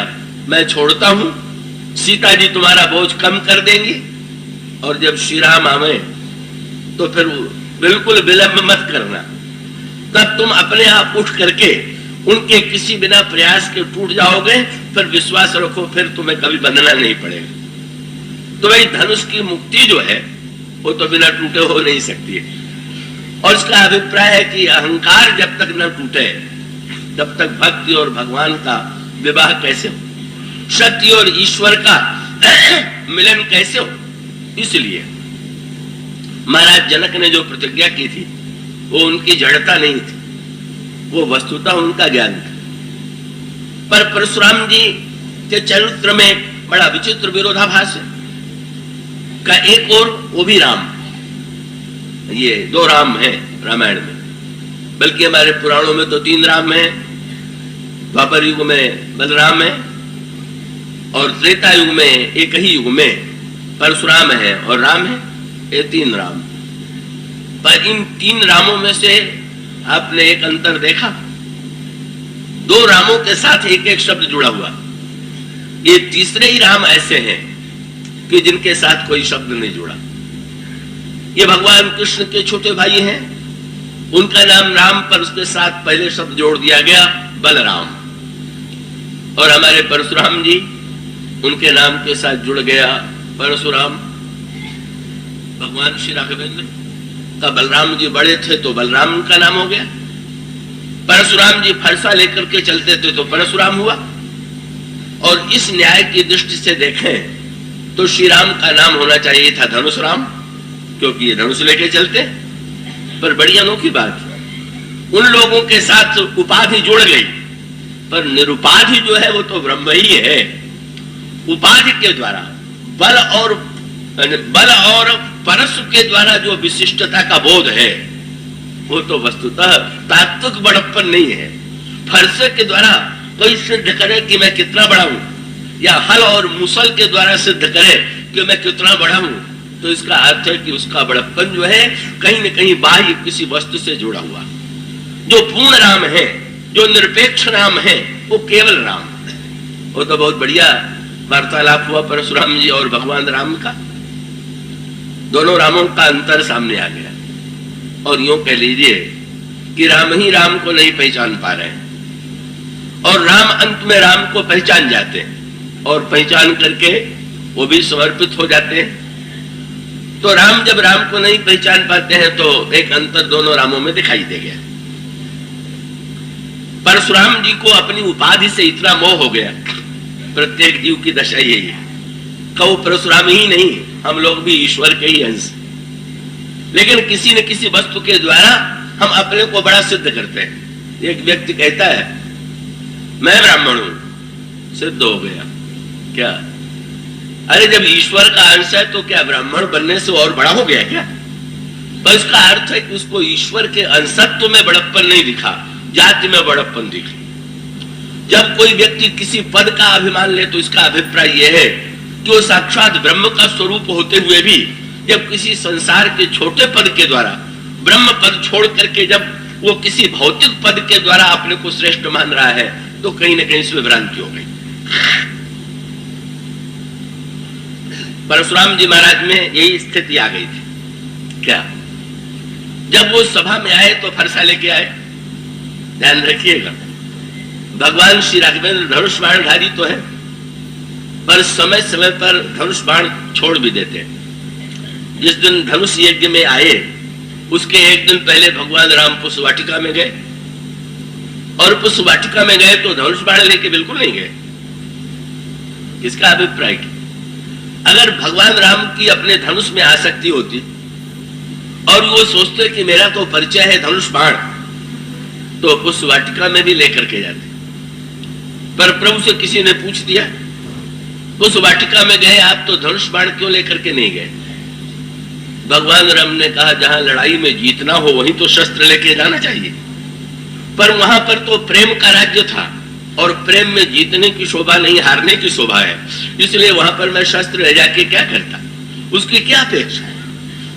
मैं छोड़ता हूं, सीता जी तुम्हारा बोझ कम कर देंगी और जब श्री राम आवे तो फिर बिल्कुल विलंब मत करना, तब तुम अपने आप उठ करके उनके किसी बिना प्रयास के टूट जाओगे, फिर विश्वास रखो फिर तुम्हें कभी बंधना नहीं पड़ेगा। तो भाई धनुष की मुक्ति जो है वो तो बिना टूटे हो नहीं सकती है। और इसका अभिप्राय है कि अहंकार जब तक न टूटे तब तक भक्ति और भगवान का विवाह कैसे हो, शक्ति और ईश्वर का मिलन कैसे हो। इसलिए महाराज जनक ने जो प्रतिज्ञा की थी वो उनकी जड़ता नहीं थी, वो वस्तुतः उनका ज्ञान था। पर परशुराम जी के चरित्र में बड़ा विचित्र विरोधाभास है का एक और वो भी राम, ये दो राम हैं रामायण में, बल्कि हमारे पुराणों में तो 3 राम हैं। द्वापर युग में बलराम है और त्रेता युग में एक ही युग में परशुराम है और राम है, ये 3 राम। पर इन 3 रामों में से आपने एक अंतर देखा, 2 रामों के साथ एक एक शब्द जुड़ा हुआ, ये तीसरे ही राम ऐसे हैं कि जिनके साथ कोई शब्द नहीं जुड़ा। ये भगवान कृष्ण के छोटे भाई हैं, उनका नाम राम पर उसके साथ पहले शब्द जोड़ दिया गया बलराम, और हमारे परशुराम जी उनके नाम के साथ जुड़ गया परशुराम। भगवान श्री राघवेंद्र का बलराम जी बड़े थे तो बलराम का नाम हो गया, परशुराम जी फरसा लेकर के चलते थे तो परशुराम हुआ। और इस न्याय की दृष्टि से देखें तो श्री राम का नाम होना चाहिए था धनुष राम, क्योंकि ये धनुष लेके चलते। पर बड़ी अनोखी बात, उन लोगों के साथ उपाधि जुड़ गई, पर निरुपाधि जो है वो तो ब्रह्म ही है। उपाधि के द्वारा बल और परशु के द्वारा जो विशिष्टता का बोध है वो तो वस्तुतः तात्विक बड़प्पन नहीं है। फरसे के द्वारा कोई सिद्ध करे कि मैं कितना बड़ा हूं, या हल और मुसल के द्वारा सिद्ध करे कि मैं कितना बड़ा हूं, तो इसका अर्थ है कि उसका बड़प्पन जो है कहीं न कहीं बाह्य किसी वस्तु से जुड़ा हुआ। जो पूर्ण राम है, जो निरपेक्ष राम है, वो केवल राम। वो तो बहुत बढ़िया वार्तालाप हुआ परशुराम जी और भगवान राम का, दोनों रामों का अंतर सामने आ गया। और यूं कह लीजिए कि राम ही राम को नहीं पहचान पा रहे हैं और राम अंत में राम को पहचान जाते हैं और पहचान करके वो भी समर्पित हो जाते हैं। तो राम जब राम को नहीं पहचान पाते हैं तो एक अंतर दोनों रामों में दिखाई दे गया। परशुराम जी को अपनी उपाधि से इतना मोह हो गया, प्रत्येक जीव की दशा यही है, कहो परशुराम ही नहीं, हम लोग भी ईश्वर के ही अंश। लेकिन किसी न किसी वस्तु के द्वारा हम अपने को बड़ा सिद्ध करते हैं। एक व्यक्ति कहता है मैं ब्राह्मण हूं, सिद्ध हो गया। क्या? अरे जब ईश्वर का अंश है तो क्या ब्राह्मण बनने से और बड़ा हो गया क्या? तो इसका अर्थ है कि उसको ईश्वर के अंशत्व में बड़प्पन नहीं दिखा, जाति में बड़प्पन दिखा। जब कोई व्यक्ति किसी पद का अभिमान ले तो इसका अभिप्राय यह है कि वो साक्षात ब्रह्म का स्वरूप होते हुए भी जब किसी संसार के छोटे पद के द्वारा ब्रह्म पद छोड़ करके जब वो किसी भौतिक पद के द्वारा अपने को श्रेष्ठ मान रहा है तो कहीं ना कहीं इसमें भ्रांति हो गई। परशुराम जी महाराज में यही स्थिति आ गई थी। क्या? जब वो सभा में आए तो फरसा लेके आए। ध्यान रखिएगा, भगवान श्री राघवेंद्र धनुष बाणधारी तो है, पर समय समय पर धनुष बाण छोड़ भी देते हैं। जिस दिन धनुष यज्ञ में आए उसके एक दिन पहले भगवान राम पुष्प वाटिका में गए, और पुष्प वाटिका में गए तो धनुष बाण लेके बिल्कुल नहीं गए। इसका अभिप्राय क्या? अगर भगवान राम की अपने धनुष में आसक्ति होती और वो सोचते कि मेरा तो परिचय है धनुष बाण, तो पुष्प वाटिका में भी लेकर के जाते। पर प्रभु से किसी ने पूछ दिया, पुष्प वाटिका में गए आप तो धनुष बाण क्यों लेकर के नहीं गए? भगवान राम ने कहा जहां लड़ाई में जीतना हो वहीं तो शस्त्र लेके जाना चाहिए, पर वहां पर तो प्रेम का राज्य था और प्रेम में जीतने की शोभा नहीं, हारने की शोभा है, इसलिए वहां पर मैं शस्त्र ले जाके क्या करता, उसकी क्या अपेक्षा है।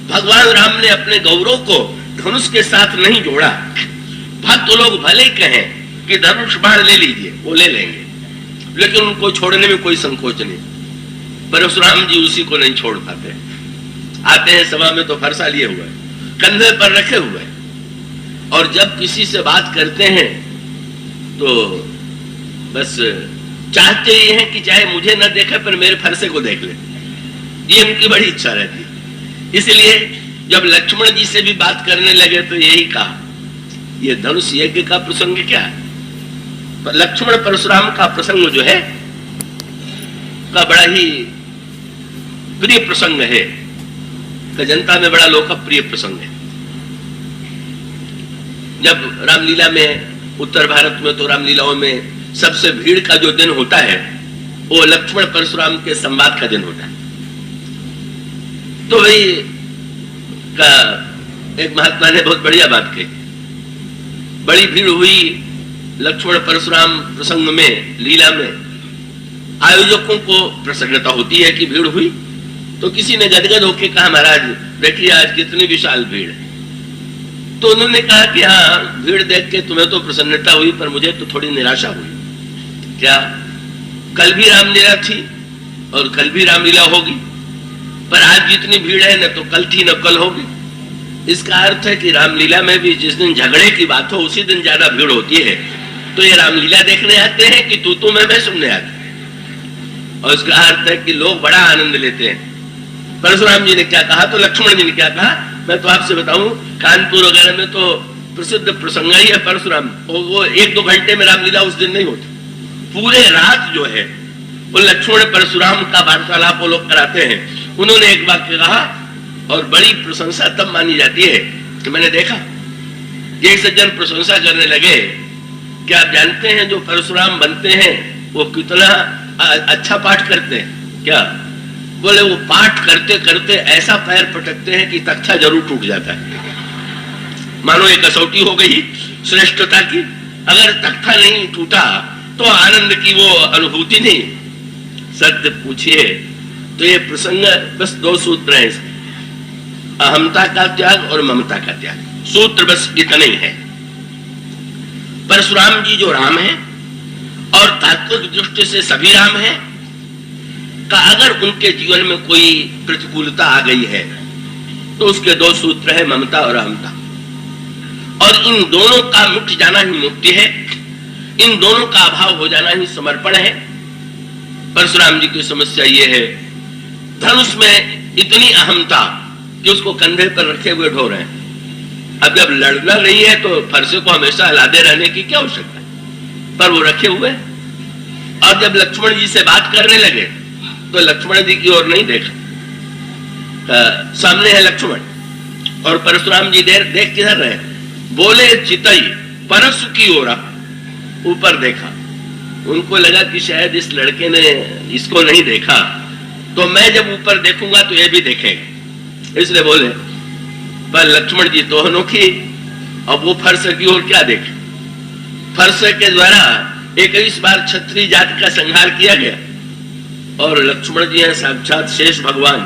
भगवान राम ने अपने गौरव को धनुष के साथ नहीं जोड़ा। भक्त लोग भले कहें कि धनुष बाण ले लीजिए, वो ले लेंगे, लेकिन उनको छोड़ने में कोई संकोच नहीं। परशुराम जी उसी को नहीं छोड़ पाते। आते हैं सभा में तो फरसा लिए हुए, कंधे पर रखे हुए, और जब किसी से बात करते हैं तो बस चाहते ही हैं कि चाहे मुझे न देखे पर मेरे फरसे को देख ले, ये उनकी बड़ी इच्छा रहती है। इसलिए जब लक्ष्मण जी से भी बात करने लगे तो यही कहा, ये धनुष यज्ञ का प्रसंग क्या है, लक्ष्मण परशुराम का प्रसंग जो है का बड़ा ही प्रिय प्रसंग है, का जनता में बड़ा लोकप्रिय प्रसंग है। जब रामलीला में उत्तर भारत में तो रामलीलाओं में सबसे भीड़ का जो दिन होता है वो लक्ष्मण परशुराम के संवाद का दिन होता है। तो वही का एक महात्मा ने बहुत बढ़िया बात कही, बड़ी भीड़ हुई लक्ष्मण परशुराम प्रसंग में, लीला में। आयोजकों को प्रसन्नता होती है कि भीड़ हुई, तो किसी ने गदगद होकर कहा महाराज देखिए आज कितनी विशाल भीड़ है। तो उन्होंने कहा कि हाँ भीड़ देख के तुम्हें तो प्रसन्नता हुई पर मुझे तो थोड़ी निराशा हुई। क्या, कल भी रामलीला थी और कल भी रामलीला होगी, पर आज जितनी भीड़ है न तो कल थी न कल होगी। इसका अर्थ है कि रामलीला में भी जिस दिन झगड़े की बात हो उसी दिन ज्यादा भीड़ होती है। तो ये रामलीला देखने आते हैं कि तू मैं सुनने आते हैं, और इसका अर्थ है कि लोग बड़ा आनंद लेते हैं। परशुराम जी ने क्या कहा तो लक्ष्मण जी ने क्या कहा, मैं तो आपसे बताऊं कानपुर वगैरह में तो प्रसिद्ध प्रसंग ही है परशुराम, और वो 1-2 घंटे में रामलीला उस दिन नहीं होती, पूरे रात जो है वो लक्ष्मण परशुराम का वार्तालाप वो लोग कराते हैं। उन्होंने एक वाक्य कहा और बड़ी प्रशंसा तब मानी जाती है कि मैंने देखा एक सज्जन प्रशंसा करने लगे कि आप जानते हैं जो परशुराम बनते हैं वो कितना अच्छा पाठ करते हैं। क्या बोले, वो पाठ करते करते ऐसा पैर पटकते हैं कि तख्ता जरूर टूट जाता है, मानो एक कसौटी हो गई श्रेष्ठता की। अगर तख्ता नहीं टूटा तो आनंद की वो अनुभूति नहीं। सत्य पूछिए तो ये प्रसंग बस 2 सूत्र हैं, अहमता का त्याग और ममता का त्याग, सूत्र बस इतने ही है। परशुराम जी जो राम है और तात्विक दृष्टि से सभी राम है का अगर उनके जीवन में कोई प्रतिकूलता आ गई है तो उसके 2 सूत्र है, ममता और अहमता, और इन दोनों का मिट जाना ही मुक्ति है, इन दोनों का अभाव हो जाना ही समर्पण है। परशुराम जी की समस्या ये है, धनुष में इतनी अहमता कि उसको कंधे पर रखे हुए ढो रहे हैं। अब जब लड़ना नहीं है तो फरसे को हमेशा हिलाते रहने की क्या आवश्यकता है, पर वो रखे हुए। और जब लक्ष्मण जी से बात करने लगे तो लक्ष्मण जी की ओर नहीं देखा, सामने है लक्ष्मण और परशुराम जी देख किधर रहे, बोले चितई परसु की ओर, ऊपर देखा। उनको लगा कि शायद इस लड़के ने इसको नहीं देखा, तो मैं जब ऊपर देखूंगा तो ये भी देखेगा, इसलिए बोले। पर लक्ष्मण जी तो अनोखी, अब वो फरस की ओर क्या देखे। फरस के द्वारा 21 बार क्षत्रिय जाति का संहार किया गया, और लक्ष्मण जी हैं साक्षात शेष भगवान,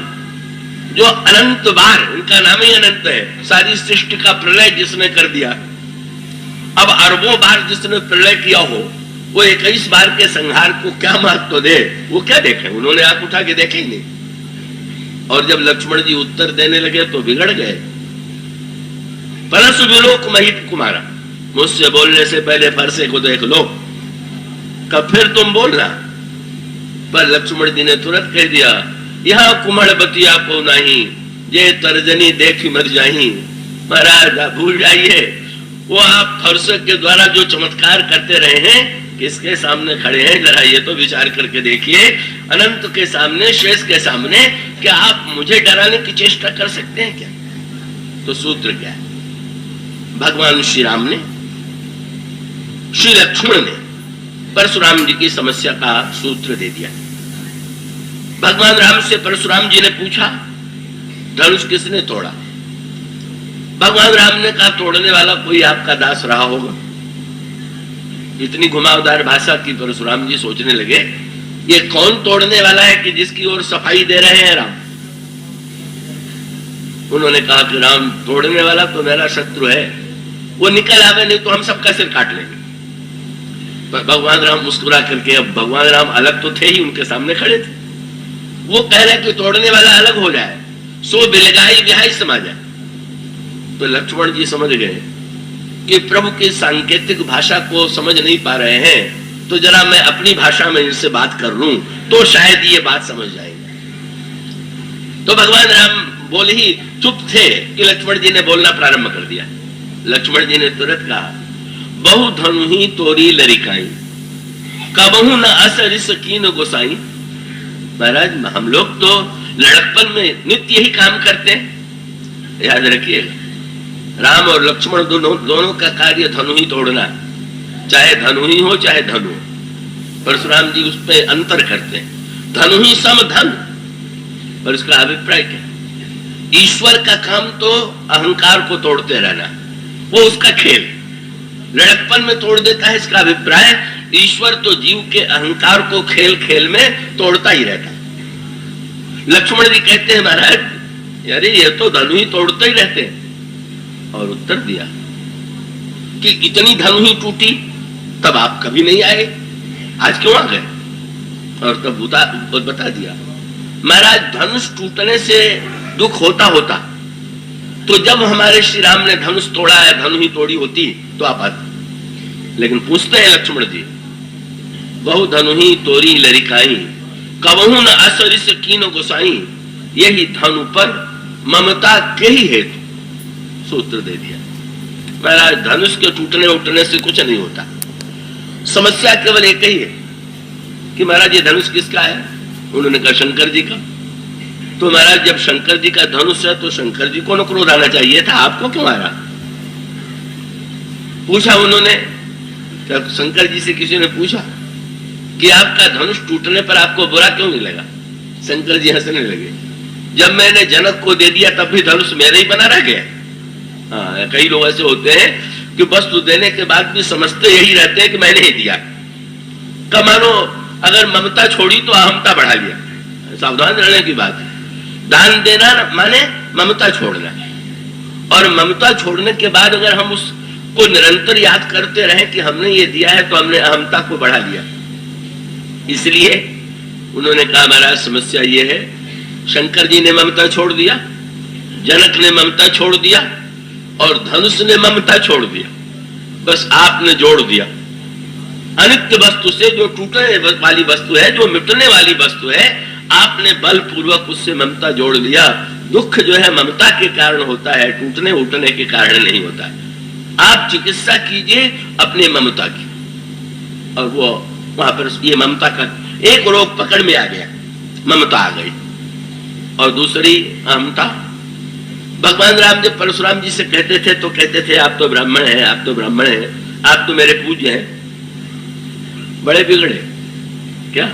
जो अनंत बार, उनका नाम ही अनंत है, सारी सृष्टि का प्रलय जिसने कर दिया। अब अरबों बार जिसने प्रलय किया हो वो 21 बार के संहार को क्या महत्व दे, वो क्या देखे। उन्होंने आंख उठा के देखे ही नहीं। और जब लक्ष्मण जी उत्तर देने लगे तो बिगड़ गए। परसु विलोक महित कुमारा, मुझसे बोलने से पहले फरसे को देख लो, कब फिर तुम बोलना। पर लक्ष्मण जी ने तुरंत कह दिया, यहाँ कुमड़ बतिया को नहीं, ये तर्जनी देखी मर जाही। महाराज आप भूल जाइए, वो आप फरसे के द्वारा जो चमत्कार करते रहे हैं, किसके सामने खड़े हैं, जरा ये तो विचार करके देखिए। अनंत के सामने, शेष के सामने, क्या आप मुझे डराने की चेष्टा कर सकते हैं क्या? तो सूत्र क्या है? भगवान श्री राम ने, श्री लक्ष्मण ने परशुराम जी की समस्या का सूत्र दे दिया। भगवान राम से परशुराम जी ने पूछा धनुष किसने तोड़ा? भगवान राम ने कहा तोड़ने वाला कोई आपका दास रहा होगा। इतनी घुमावदार भाषा की परशुराम जी सोचने लगे ये कौन तोड़ने वाला है कि जिसकी ओर सफाई दे रहे हैं राम। उन्होंने कहा कि राम तोड़ने वाला तो मेरा शत्रु है, वो निकल आवे नहीं तो हम सबका सिर काट लेंगे। पर भगवान राम मुस्कुरा करके, अब भगवान राम अलग तो थे ही, उनके सामने खड़े थे, वो कह रहे कि तोड़ने वाला अलग हो जाए, सो बिलगाई बिहाई समा जाए। तो लक्ष्मण जी समझ गए कि प्रभु की सांकेतिक भाषा को समझ नहीं पा रहे हैं, तो जरा मैं अपनी भाषा में इनसे बात कर लूं तो शायद ये बात समझ जाएंगे। तो भगवान राम बोले ही चुप थे कि लक्ष्मण जी ने बोलना प्रारंभ कर दिया। लक्ष्मण जी ने तुरंत कहा, बहु धनु ही तोरी लरिकाई, कबहू न असरिस कीन गोसाई। महाराज हम लोग तो लड़कपन में नित्य यही काम करते हैं, याद रखिएगा। राम और लक्ष्मण दोनों का कार्य धनु ही तोड़ना, चाहे धनु ही हो चाहे धनु। परशुराम जी उस पर अंतर करते हैं, धनु ही सम धन। और इसका अभिप्राय क्या? ईश्वर का काम तो अहंकार को तोड़ते रहना, वो उसका खेल, लड़कपन में तोड़ देता है। इसका अभिप्राय ईश्वर तो जीव के अहंकार को खेल खेल में तोड़ता ही रहता है। लक्ष्मण जी कहते हैं महाराज अरे ये तो धनु ही तोड़ते ही रहते हैं। और उत्तर दिया कि इतनी धनु ही टूटी तब आप कभी नहीं आए, आज क्यों आ गए? और तब बता दिया महाराज धनुष टूटने से दुख होता होता तो जब हमारे श्री राम ने धनुष तोड़ा है, धनु ही तोड़ी होती तो आप आते। लेकिन पूछते हैं लक्ष्मण जी, बहु धनु ही तोरी लरिकाई, कबहू न असरिस कीन गोसाई। यही धनु पर ममता के ही हेतु। सूत्र दे दिया महाराज धनुष के टूटने उठने से कुछ नहीं होता, समस्या केवल एक ही है कि महाराज ये धनुष किसका है? उन्होंने कहा शंकर जी का। तो महाराज जब शंकर जी का धनुष है तो शंकर जी को न क्रोध आना चाहिए था, आपको क्यों आ रहा? पूछा उन्होंने, जब शंकर जी से किसी ने पूछा कि आपका धनुष टूटने पर आपको बुरा क्यों नहीं लगा? शंकर जी हंसने लगे, जब मैंने जनक को दे दिया तब भी धनुष मेरा ही बना रह गया। हाँ, कई लोग ऐसे होते हैं कि वस्तु देने के बाद भी समझते यही रहते हैं कि मैंने ही दिया। मानो अगर ममता छोड़ी तो अहमता बढ़ा लिया, सावधान रहने की बात है। दान देना माने ममता छोड़ना, और ममता छोड़ने के बाद अगर हम उसको निरंतर याद करते रहे कि हमने ये दिया है तो हमने अहमता को बढ़ा लिया। इसलिए उन्होंने कहा महाराज समस्या ये है, शंकर जी ने ममता छोड़ दिया, जनक ने ममता छोड़ दिया और धनुष ने ममता छोड़ दिया, बस आपने जोड़ दिया। अनित्य वस्तु से जो टूटने वाली वस्तु है, जो मिटने वाली वस्तु है, आपने बलपूर्वक उससे ममता जोड़ लिया। दुख जो है ममता के कारण होता है, टूटने उठने के कारण नहीं होता है। आप चिकित्सा कीजिए अपने ममता की, और वो वहां पर ये ममता का एक रोग पकड़ में आ गया, ममता आ गई। और दूसरी अहमता, भगवान राम जब परशुराम जी से कहते थे तो कहते थे आप तो ब्राह्मण हैं, आप तो ब्राह्मण हैं, आप तो मेरे पूज्य हैं। बड़े बिगड़े क्या?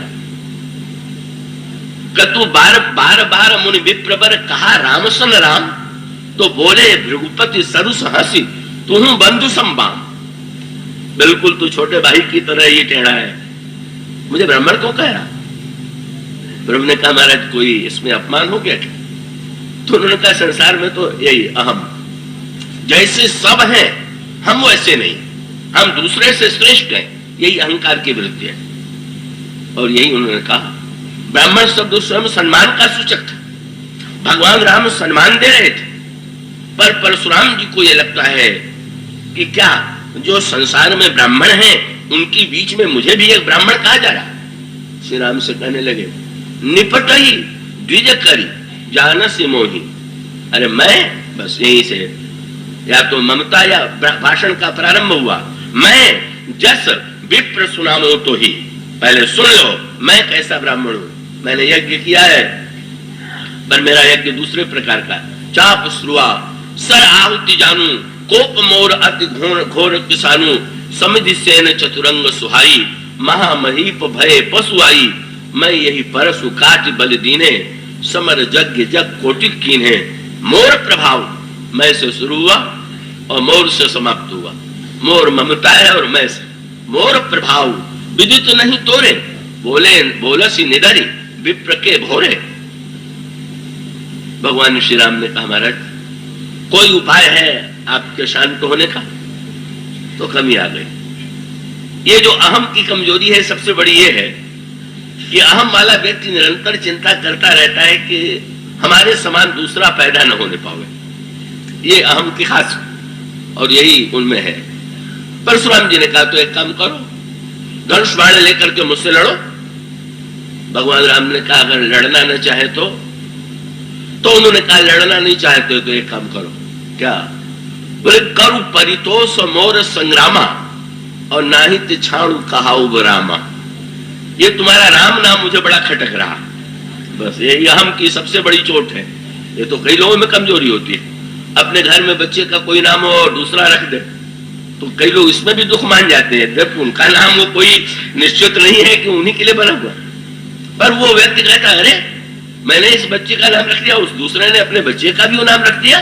कतु बार बार बार मुनि विप्रवर कहा राम सन राम, तो बोले भृगुपति सरुस हंसी तुम बंधु संबाम। बिल्कुल तू छोटे भाई की तरह ये टेढ़ा है, मुझे ब्राह्मण क्यों कह रहा? प्रभु ने कहा महाराज कोई इसमें अपमान हो गया क्या? तो उन्होंने कहा संसार में तो यही अहम, जैसे सब हैं हम वैसे नहीं, हम दूसरे से श्रेष्ठ हैं, यही अहंकार की वृत्ति है। और यही उन्होंने कहा ब्राह्मण शब्द स्वयं सम्मान का सूचक था, भगवान राम सम्मान दे रहे थे। पर परशुराम जी को यह लगता है कि क्या जो संसार में ब्राह्मण हैं उनके बीच में मुझे भी एक ब्राह्मण कहा जा रहा। श्री राम से कहने लगे निपट ही द्विज करी जान से मोही। अरे मैं बस यहीं से या तो ममता या भाषण का प्रारंभ हुआ, मैं जस विप्र सुनामो तो ही, पहले सुन लो मैं कैसा ब्राह्मण हूं। मैंने यज्ञ किया है पर मेरा यज्ञ दूसरे प्रकार का, चाप श्रुआ सर आहुति जानू, कोप मोर अति घोर किसानू, समिधि सेन चतुरंग सुहाई, महामहीप भय पशु आई, मैं यही परसु काट बल दीने, समर यज्ञ जग कोटि कीन्हे, मोर प्रभाव मैं से शुरू हुआ और मोर से समाप्त हुआ। मोर ममता है और मैं से, मोर प्रभाव विदित नहीं तोरे, बोले बोलसी निधरी विप्र के भोरे। भगवान श्री राम ने कहा महाराज कोई उपाय है आपके शांत होने का? तो कमी आ गई। ये जो अहम की कमजोरी है सबसे बड़ी ये है कि अहम वाला व्यक्ति निरंतर चिंता करता रहता है कि हमारे समान दूसरा पैदा न होने पावे। ये अहम की खास और यही उनमें है। परशुराम जी ने कहा तो एक काम करो, धनुष बाण लेकर के मुझसे लड़ो। भगवान राम ने कहा अगर लड़ना न चाहे तो उन्होंने कहा लड़ना नहीं चाहते तो एक काम करो। क्या? बोले करु परितोष मोर संग्रामा और नाहित छाणु कहाऊ रामा। ये तुम्हारा राम नाम मुझे बड़ा खटक रहा। बस यही अहम की सबसे बड़ी चोट है। ये तो कई लोगों में कमजोरी होती है। अपने घर में बच्चे का कोई नाम हो और दूसरा रख दे तो कई लोग इसमें भी दुख मान जाते हैं, जब उनका नाम वो कोई निश्चित नहीं है कि उन्हीं के लिए बना हुआ। पर वो व्यक्ति कहता है अरे मैंने इस बच्चे का नाम रख दिया, उस दूसरे ने अपने बच्चे का भी वो नाम रख दिया।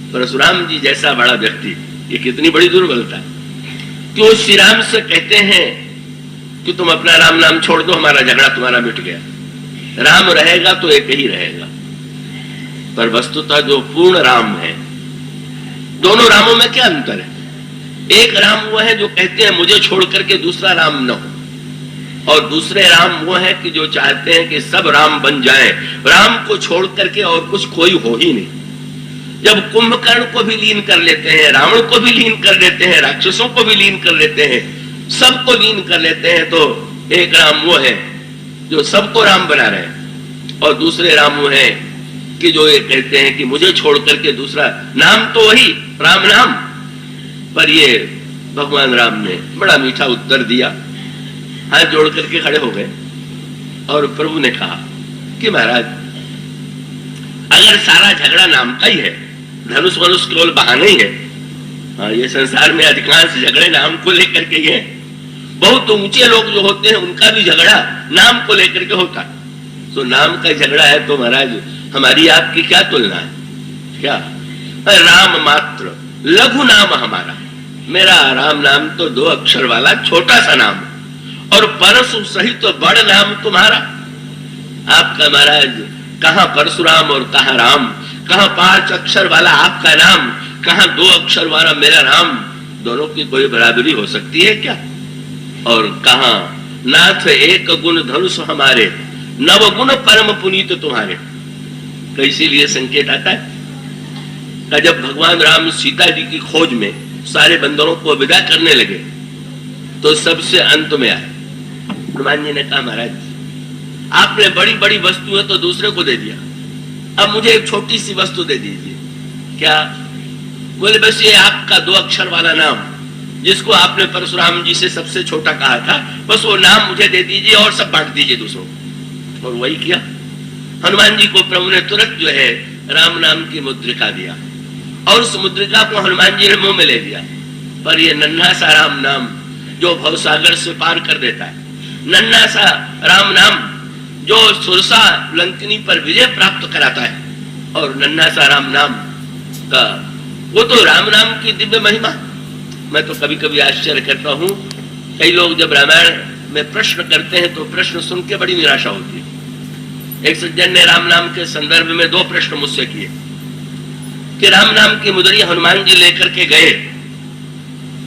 परशुराम जी जैसा बड़ा व्यक्ति, ये कितनी बड़ी दुर्बलता कि वो श्री राम से कहते हैं कि तुम अपना राम नाम छोड़ दो, हमारा झगड़ा तुम्हारा मिट गया। राम रहेगा तो एक ही रहेगा। पर वस्तुतः जो पूर्ण राम है, दोनों रामों में क्या अंतर है? एक राम वो है जो कहते हैं मुझे छोड़ करके दूसरा राम न हो, और दूसरे राम वो है कि जो चाहते हैं कि सब राम बन जाएं, राम को छोड़ करके और कुछ कोई हो ही नहीं। जब कुंभकर्ण को भी लीन कर लेते हैं, रावण को भी लीन कर लेते हैं, राक्षसों को भी लीन कर लेते हैं, सबको लीन कर लेते हैं, तो एक राम वो है जो सबको राम बना रहे हैं, और दूसरे राम वो है कि जो ये कहते हैं कि मुझे छोड़ करके दूसरा नाम तो वही राम नाम। पर ये भगवान राम ने बड़ा मीठा उत्तर दिया, हाथ जोड़ करके खड़े हो गए और प्रभु ने कहा कि महाराज अगर सारा झगड़ा नाम का ही है, धनुष वनुष केवल बहाने ही है। हाँ, ये संसार में अधिकांश झगड़े नाम को लेकर के ही है। बहुत ऊंचे लोग जो होते हैं उनका भी झगड़ा नाम को लेकर के होता है। तो नाम का झगड़ा है तो महाराज हमारी आपकी क्या तुलना है? क्या राम मात्र लघु नाम हमारा, मेरा राम नाम तो 2 अक्षर वाला छोटा सा नाम, और परशु सहित तो बड़ नाम तुम्हारा। आपका महाराज कहां परशुराम और कहां राम, कहां 5 अक्षर वाला आपका नाम, कहां 2 अक्षर वाला मेरा राम। दोनों की कोई बराबरी हो सकती है क्या? और कहां नाथ एक गुण धनुष हमारे, नव गुण परम पुनीत तुम्हारे। तो इसीलिए संकेत आता है कि जब भगवान राम सीता जी की खोज में सारे बंदरों को विदा करने लगे तो सबसे अंत में आए। हनुमान जी ने कहा महाराज आपने बड़ी बड़ी वस्तुएं तो दूसरे को दे दिया, अब मुझे एक छोटी सी वस्तु दे दीजिए। क्या? बोले बस ये आपका 2 अक्षर वाला नाम जिसको आपने परशुराम जी से सबसे छोटा कहा था, बस वो नाम मुझे दे दीजिए और सब बांट दीजिए दूसरों को। और वही किया। हनुमान जी को प्रभु ने तुरंत जो है राम नाम की मुद्रिका दिया और उस मुद्रिका को हनुमान जी ने मुंह में ले लिया। पर ये नन्हा सा राम नाम जो भवसागर से पार कर देता है, नन्हा सा राम नाम जो सुरसा लंकनी पर विजय प्राप्त कराता है, और नन्हा सा राम नाम का वो तो राम नाम की दिव्य महिमा। मैं तो कभी कभी आश्चर्य करता हूँ, कई लोग जब रामायण में प्रश्न करते हैं तो प्रश्न सुन के बड़ी निराशा होती है। एक सज्जन ने राम नाम के संदर्भ में 2 प्रश्न मुझसे किए कि राम नाम की मुद्री हनुमान जी लेकर के गए,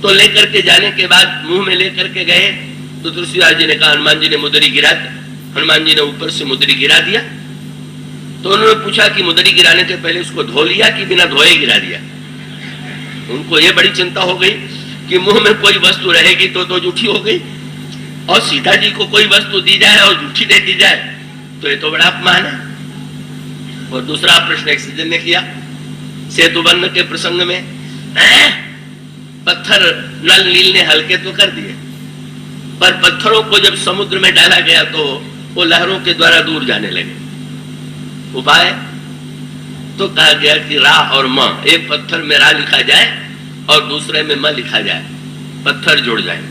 तो लेकर के जाने के बाद मुंह में लेकर के गए तो तुलसीदास जी ने कहा हनुमान जी ने मुद्री गिरा, हनुमान जी ने ऊपर से मुद्री गिरा दिया। तो उन्होंने पूछा कि मुद्री गिराने के पहले उसको धो लिया कि बिना धोए गिरा दिया। उनको ये बड़ी चिंता हो गई कि मुंह में कोई वस्तु रहेगी तो झूठी हो गई, और सीता जी को कोई वस्तु दी जाए और झूठी दे दी जाए तो ये तो बड़ा अपमान है। और दूसरा प्रश्न एक सज्जन ने किया सेतु बंधन के प्रसंग में, पत्थर नल नील ने हल्के तो कर दिए, पर पत्थरों को जब समुद्र में डाला गया तो वो लहरों के द्वारा दूर जाने लगे। उपाय तो कहा गया कि रा और म, एक पत्थर में रा लिखा जाए और दूसरे में म लिखा जाए, पत्थर जुड़ जाए।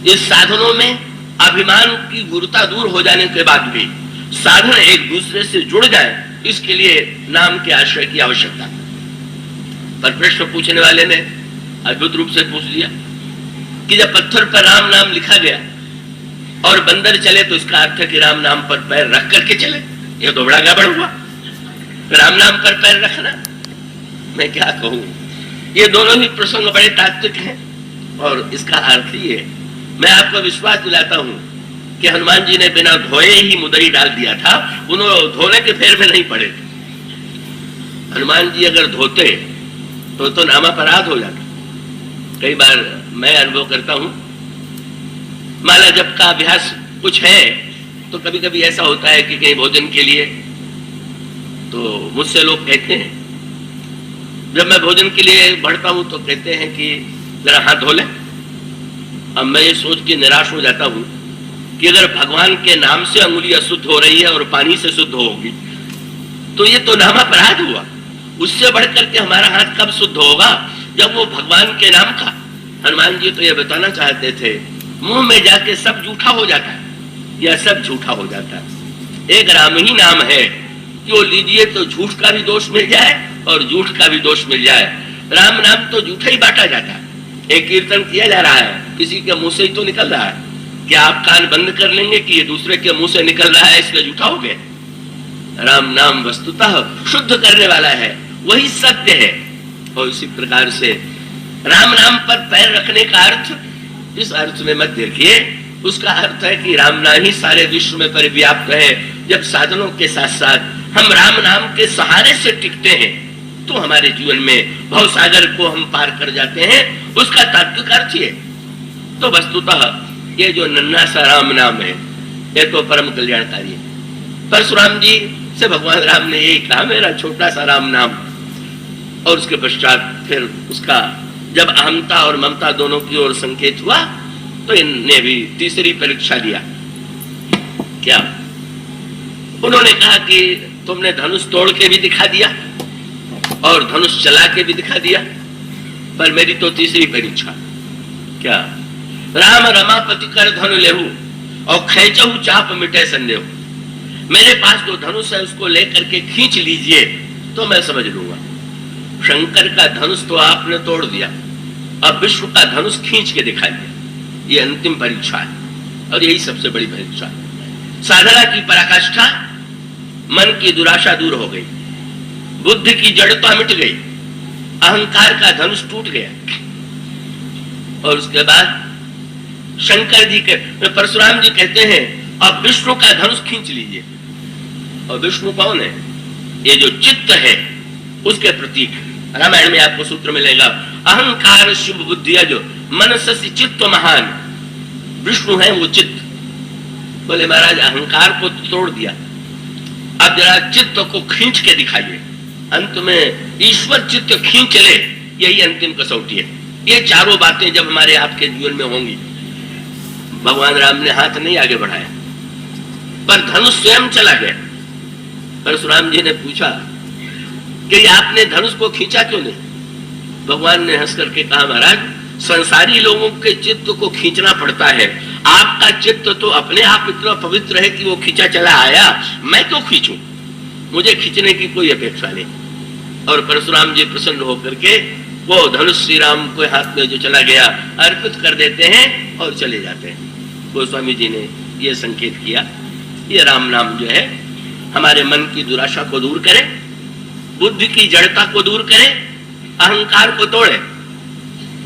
इस साधनों में अभिमान की गुरुता दूर हो जाने के बाद भी साधन एक दूसरे से जुड़ जाए, इसके लिए नाम के आश्रय की आवश्यकता। पर प्रश्न पूछने वाले ने अद्भुत रूप से पूछ दिया कि जब पत्थर पर राम नाम लिखा गया और बंदर चले तो इसका अर्थ है कि राम नाम पर पैर रख करके चले। यह तो बड़ा गड़बड़ हुआ, राम नाम पर पैर रखना। मैं क्या कहूं, ये दोनों ही प्रसंग बड़े तात्विक हैं और इसका अर्थ ही है। मैं आपको विश्वास दिलाता हूं कि हनुमान जी ने बिना धोए ही मुदरी डाल दिया था, उन्होंने धोने के फेर में नहीं पड़े। हनुमान जी अगर धोते तो नामापराध हो जाता। कई बार मैं अनुभव करता हूं, माला जप का अभ्यास कुछ है तो कभी कभी ऐसा होता है कि कहीं भोजन के लिए तो मुझसे लोग कहते हैं, जब मैं भोजन के लिए बढ़ता हूं तो कहते हैं कि जरा हाथ धो ले। अब मैं ये सोच के निराश हो जाता हूं कि अगर भगवान के नाम से अंगुली अशुद्ध हो रही है और पानी से शुद्ध होगी तो ये तो नामापराध हुआ। उससे बढ़कर के हमारा हाथ कब शुद्ध होगा, जब वो भगवान के नाम का। हनुमान जी तो ये बताना चाहते थे, मुंह में जाके सब झूठा हो जाता है, यह सब झूठा हो जाता है। एक राम ही नाम है कि वो लीजिए तो झूठ का भी दोष मिल जाए और झूठ का भी दोष मिल जाए। राम नाम तो झूठा ही बांटा जाता है। एक कीर्तन किया जा रहा है, किसी के मुंह से ही तो निकल रहा है। क्या आप कान बंद कर लेंगे कि ये दूसरे के मुंह से निकल रहा है इसलिए झूठा हो गया? राम नाम वस्तुतः शुद्ध करने वाला है, वही सत्य है। और इसी प्रकार से राम नाम पर पैर रखने का अर्थ इस अर्थ में मत देखिए, उसका अर्थ है कि राम नाम ही सारे विश्व में परिव्याप्त है। जब साधनों के साथ साथ हम राम नाम के सहारे से टिकते हैं तो हमारे जीवन में भव सागर को हम पार कर जाते हैं, उसका तात्विक अर्थ है। तो वस्तुतः ये जो नन्हा सा राम नाम है ये तो परम कल्याणकारी है। परशुराम जी से भगवान राम ने यही कहा, मेरा छोटा सा राम नाम। और उसके पश्चात फिर उसका जब अहमता और ममता दोनों की ओर संकेत हुआ तो इनने भी तीसरी परीक्षा लिया। क्या? उन्होंने कहा कि तुमने धनुष तोड़ के भी दिखा दिया और धनुष चला के भी दिखा दिया, पर मेरी तो तीसरी परीक्षा। क्या? राम रमापति कर धनु लेहू और खेचहू चाप मिटे संदेह। मेरे पास जो धनुष है उसको लेकर के खींच लीजिए तो मैं समझ लूंगा। शंकर का धनुष तो आपने तोड़ दिया, अब विश्व का धनुष खींच के दिखा दिया। ये अंतिम परीक्षा है और यही सबसे बड़ी परीक्षा है। साधना की पराकाष्ठा, मन की दुराशा दूर हो गई, बुद्धि की जड़ता मिट गई, अहंकार का धनुष टूट गया। और उसके बाद शंकर जी के परशुराम जी कहते हैं अब विष्णु का धनुष खींच लीजिए। और विष्णु कौन है? ये जो चित्त है उसके प्रतीक। रामायण में आपको सूत्र मिलेगा, अहंकार शुभ बुद्धि जो मनसि चित्त महान। विष्णु है वो चित्त। बोले महाराज अहंकार को तोड़ दिया, अब जरा चित्त को खींच के दिखाइए। अंत में ईश्वर चित्त खींच ले, यही अंतिम कसौटी है। ये चारों बातें जब हमारे आपके जीवन में होंगी, भगवान राम ने हाथ नहीं आगे बढ़ाया पर धनुष स्वयं चला गया। परशुराम जी ने पूछा कि आपने धनुष को खींचा क्यों नहीं? भगवान ने हंस करके कहा, महाराज संसारी लोगों के चित्त को खींचना पड़ता है, आपका चित्त तो अपने आप इतना पवित्र है कि वो खींचा चला आया, मैं क्यों खींचूं? मुझे खींचने की कोई अपेक्षा नहीं। और परशुराम जी प्रसन्न होकर के वो धनुष श्री राम के हाथ में जो चला गया अर्पित कर देते हैं और चले जाते हैं। गोस्वामी जी ने ये संकेत किया, ये राम नाम जो है हमारे मन की दुराशा को दूर करे, बुद्धि की जड़ता को दूर करे, अहंकार को तोड़े।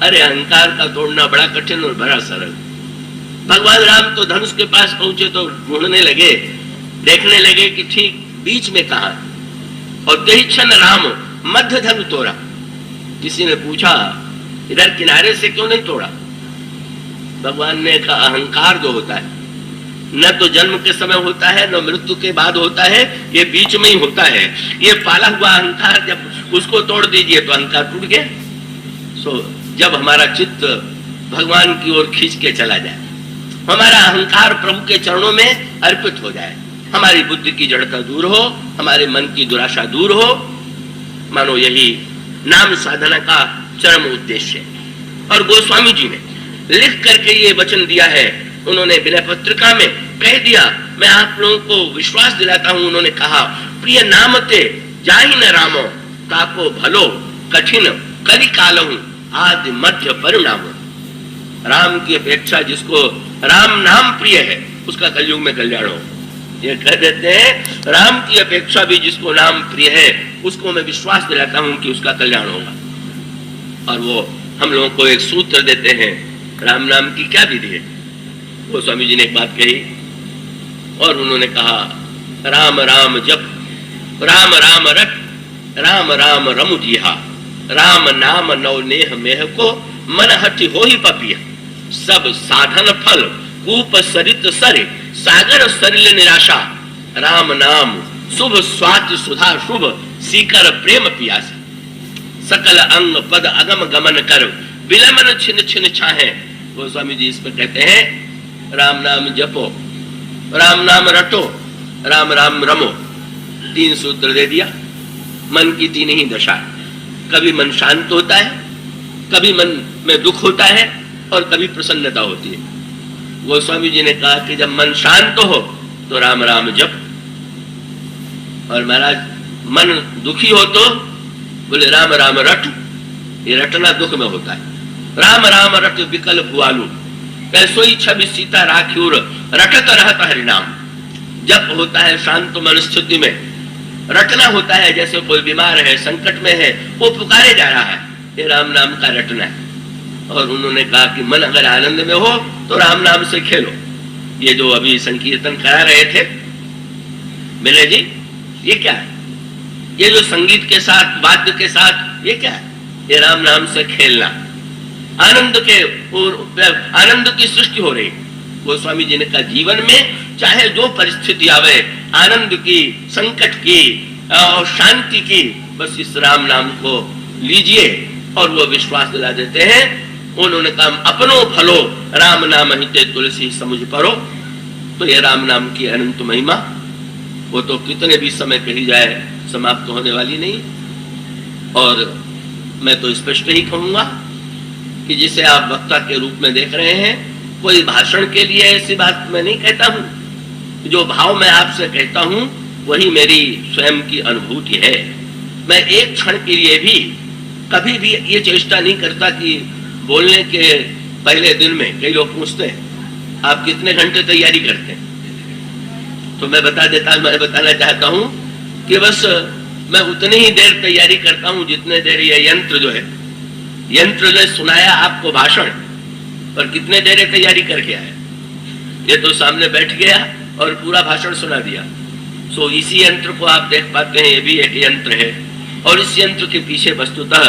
अरे अहंकार का तोड़ना बड़ा कठिन और बड़ा सरल। भगवान राम तो धनुष के पास पहुंचे तो ढूंढने लगे, देखने लगे कि ठीक बीच में कहा, और तेहि क्षण राम मध्य धनु तोड़ा। किसी ने पूछा इधर किनारे से क्यों नहीं तोड़ा? भगवान ने कहा अहंकार जो होता है न तो जन्म के समय होता है न मृत्यु के बाद होता है, ये बीच में ही होता है। ये पाला हुआ अहंकार जब उसको तोड़ दीजिए तो अहंकार टूट गया। जब हमारा चित्त भगवान की ओर खींच के चला जाए, हमारा अहंकार प्रभु के चरणों में अर्पित हो जाए, हमारी बुद्धि की जड़ता दूर हो, हमारे मन की दुराशा दूर हो, मानो यही नाम साधना का चरम उद्देश्य है। और गोस्वामी जी ने लिख करके ये वचन दिया है, उन्होंने विनय पत्रिका में कह दिया, मैं आप लोगों को विश्वास दिलाता हूं, उन्होंने कहा, प्रिय नामते जाहि न रामो ताको भलो कठिन कलि कालहु आदि मध्य परिणाम। राम की अपेक्षा जिसको राम नाम प्रिय है उसका कलयुग में कल्याण हो। ये कह देते हैं राम की अपेक्षा भी जिसको नाम प्रिय है उसको मैं विश्वास दिलाता हूं कि उसका कल्याण होगा। और वो हम लोगों को एक सूत्र देते हैं राम नाम की क्या विधि है। वो स्वामी जी ने एक बात कही और उन्होंने कहा, राम राम जप, राम राम रट, राम राम रमु जीहा, राम नाम नव नेह मेह को मन हटि हो ही पपिया, सब साधन फल कूप सरित सरे सागर सरिल निराशा, राम नाम शुभ स्वाति सुधा शुभ सीकर प्रेम पियासा, सकल अंग पद अगम गमन कर विलमन छिन छिन छाहे। वो स्वामी जी इस पर कहते हैं राम नाम जपो, राम नाम रटो, राम राम रमो। 3 सूत्र दे दिया। मन की 3 ही दशा, कभी मन शांत होता है, कभी मन में दुख होता है और कभी प्रसन्नता होती है। गोस्वामी जी ने कहा कि जब मन शांत हो तो राम राम जप, और महाराज मन दुखी हो तो बोले राम राम रट। ये रटना दुख में होता है। राम राम रट विकल भुआलू, कैसोई छवि सीता राख्यूर रटत रहता हरिनाम। जब होता है शांत मन स्थिति में, रटना होता है जैसे कोई बीमार है, संकट में है, वो पुकारे जा रहा है, ये राम नाम का रटना है। और उन्होंने कहा कि मन अगर आनंद में हो तो राम नाम से खेलो। ये जो अभी संकीर्तन करा रहे थे मिले जी, ये क्या है? ये जो संगीत के साथ वाद्य के साथ ये क्या है? ये राम नाम से खेलना, आनंद के आनंद की सृष्टि हो रही। गोस्वामी जी ने कहा जीवन में चाहे जो परिस्थिति आवे, आनंद की, संकट की और शांति की, बस इस राम नाम को लीजिए। और वो विश्वास दिला देते हैं। उन्होंने कहा अपनो फलो राम नाम हिते तुलसी समुझ परो। तो ये राम नाम की अनंत महिमा वो तो कितने भी समय कही जाए समाप्त होने वाली नहीं। और मैं तो स्पष्ट ही कहूंगा कि जिसे आप वक्ता के रूप में देख रहे हैं, कोई भाषण के लिए ऐसी बात मैं नहीं कहता हूं। जो भाव मैं आपसे कहता हूं वही मेरी स्वयं की अनुभूति है। मैं एक क्षण के लिए भी कभी भी ये चेष्टा नहीं करता कि बोलने के पहले दिन में कई लोग पूछते हैं आप कितने घंटे तैयारी करते हैं, तो मैं बताना चाहता हूं कि बस मैं उतनी ही देर तैयारी करता हूं जितने देर ये यंत्र ने सुनाया आपको भाषण, पर कितने देर तैयारी करके आए। ये तो सामने बैठ गया और पूरा भाषण सुना दिया। सो इसी यंत्र को आप देख पाते हैं, ये भी एक यंत्र है। और इस यंत्र के पीछे वस्तुतः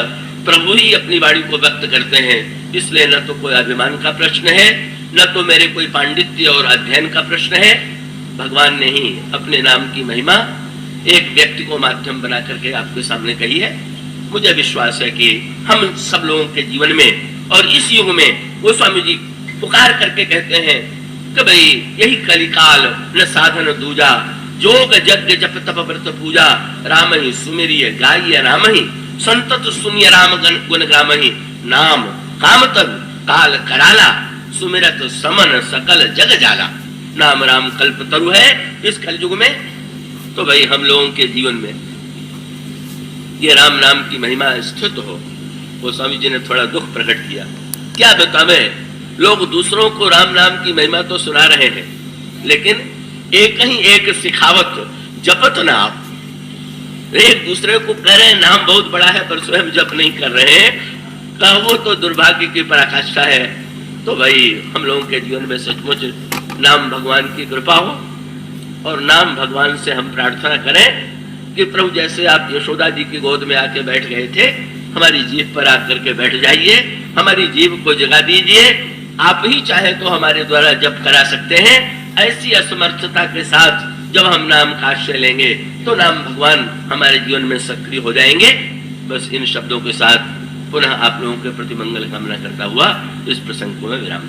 प्रभु ही अपनी वाणी को व्यक्त करते हैं। इसलिए न तो कोई अभिमान का प्रश्न है, न तो मेरे कोई पांडित्य और अध्ययन का प्रश्न है। भगवान ने ही अपने नाम की महिमा एक व्यक्ति को माध्यम बना करके आपके सामने कही है। मुझे विश्वास है कि हम सब लोगों के जीवन में और इस युग में गोस्वामी जी पुकार करके कहते हैं कि भाई यही कलिकाल न साधन दूजा, जोग यज्ञ जप तप व्रत पूजा, राम ही सुमेरिय गाइय राम ही, संतत सुनिय राम गुण ग्राम ही, नाम काम तरु काल कराला, सुमिरत समन सकल जग जाला। नाम राम कल्प तरु है इस कलयुग में। तो भाई हम लोगों के जीवन में ये राम नाम की महिमा स्थित हो। वो स्वामी जी ने थोड़ा दुख प्रकट किया। क्या बतावे, लोग दूसरों को राम नाम की महिमा तो सुना रहे हैं, लेकिन एक ही एक सिखावत जपत ना आप। एक दूसरे को कह रहे हैं नाम बहुत बड़ा है पर स्वयं जप नहीं कर रहे हैं, कहो तो दुर्भाग्य की पराकाष्ठा है। तो भाई हम लोगों के जीवन में सचमुच नाम भगवान की कृपा हो, और नाम भगवान से हम प्रार्थना करें कि प्रभु जैसे आप यशोदा जी की गोद में आके बैठ गए थे, हमारी जीभ पर आकर के बैठ जाइए, हमारी जीभ को जगा दीजिए। आप ही चाहे तो हमारे द्वारा जप करा सकते हैं। ऐसी असमर्थता के साथ जब हम नाम का आश्रय लेंगे तो नाम भगवान हमारे जीवन में सक्रिय हो जाएंगे। बस इन शब्दों के साथ पुनः आप लोगों के प्रति मंगल कामना करता हुआ इस प्रसंग को मैं विराम।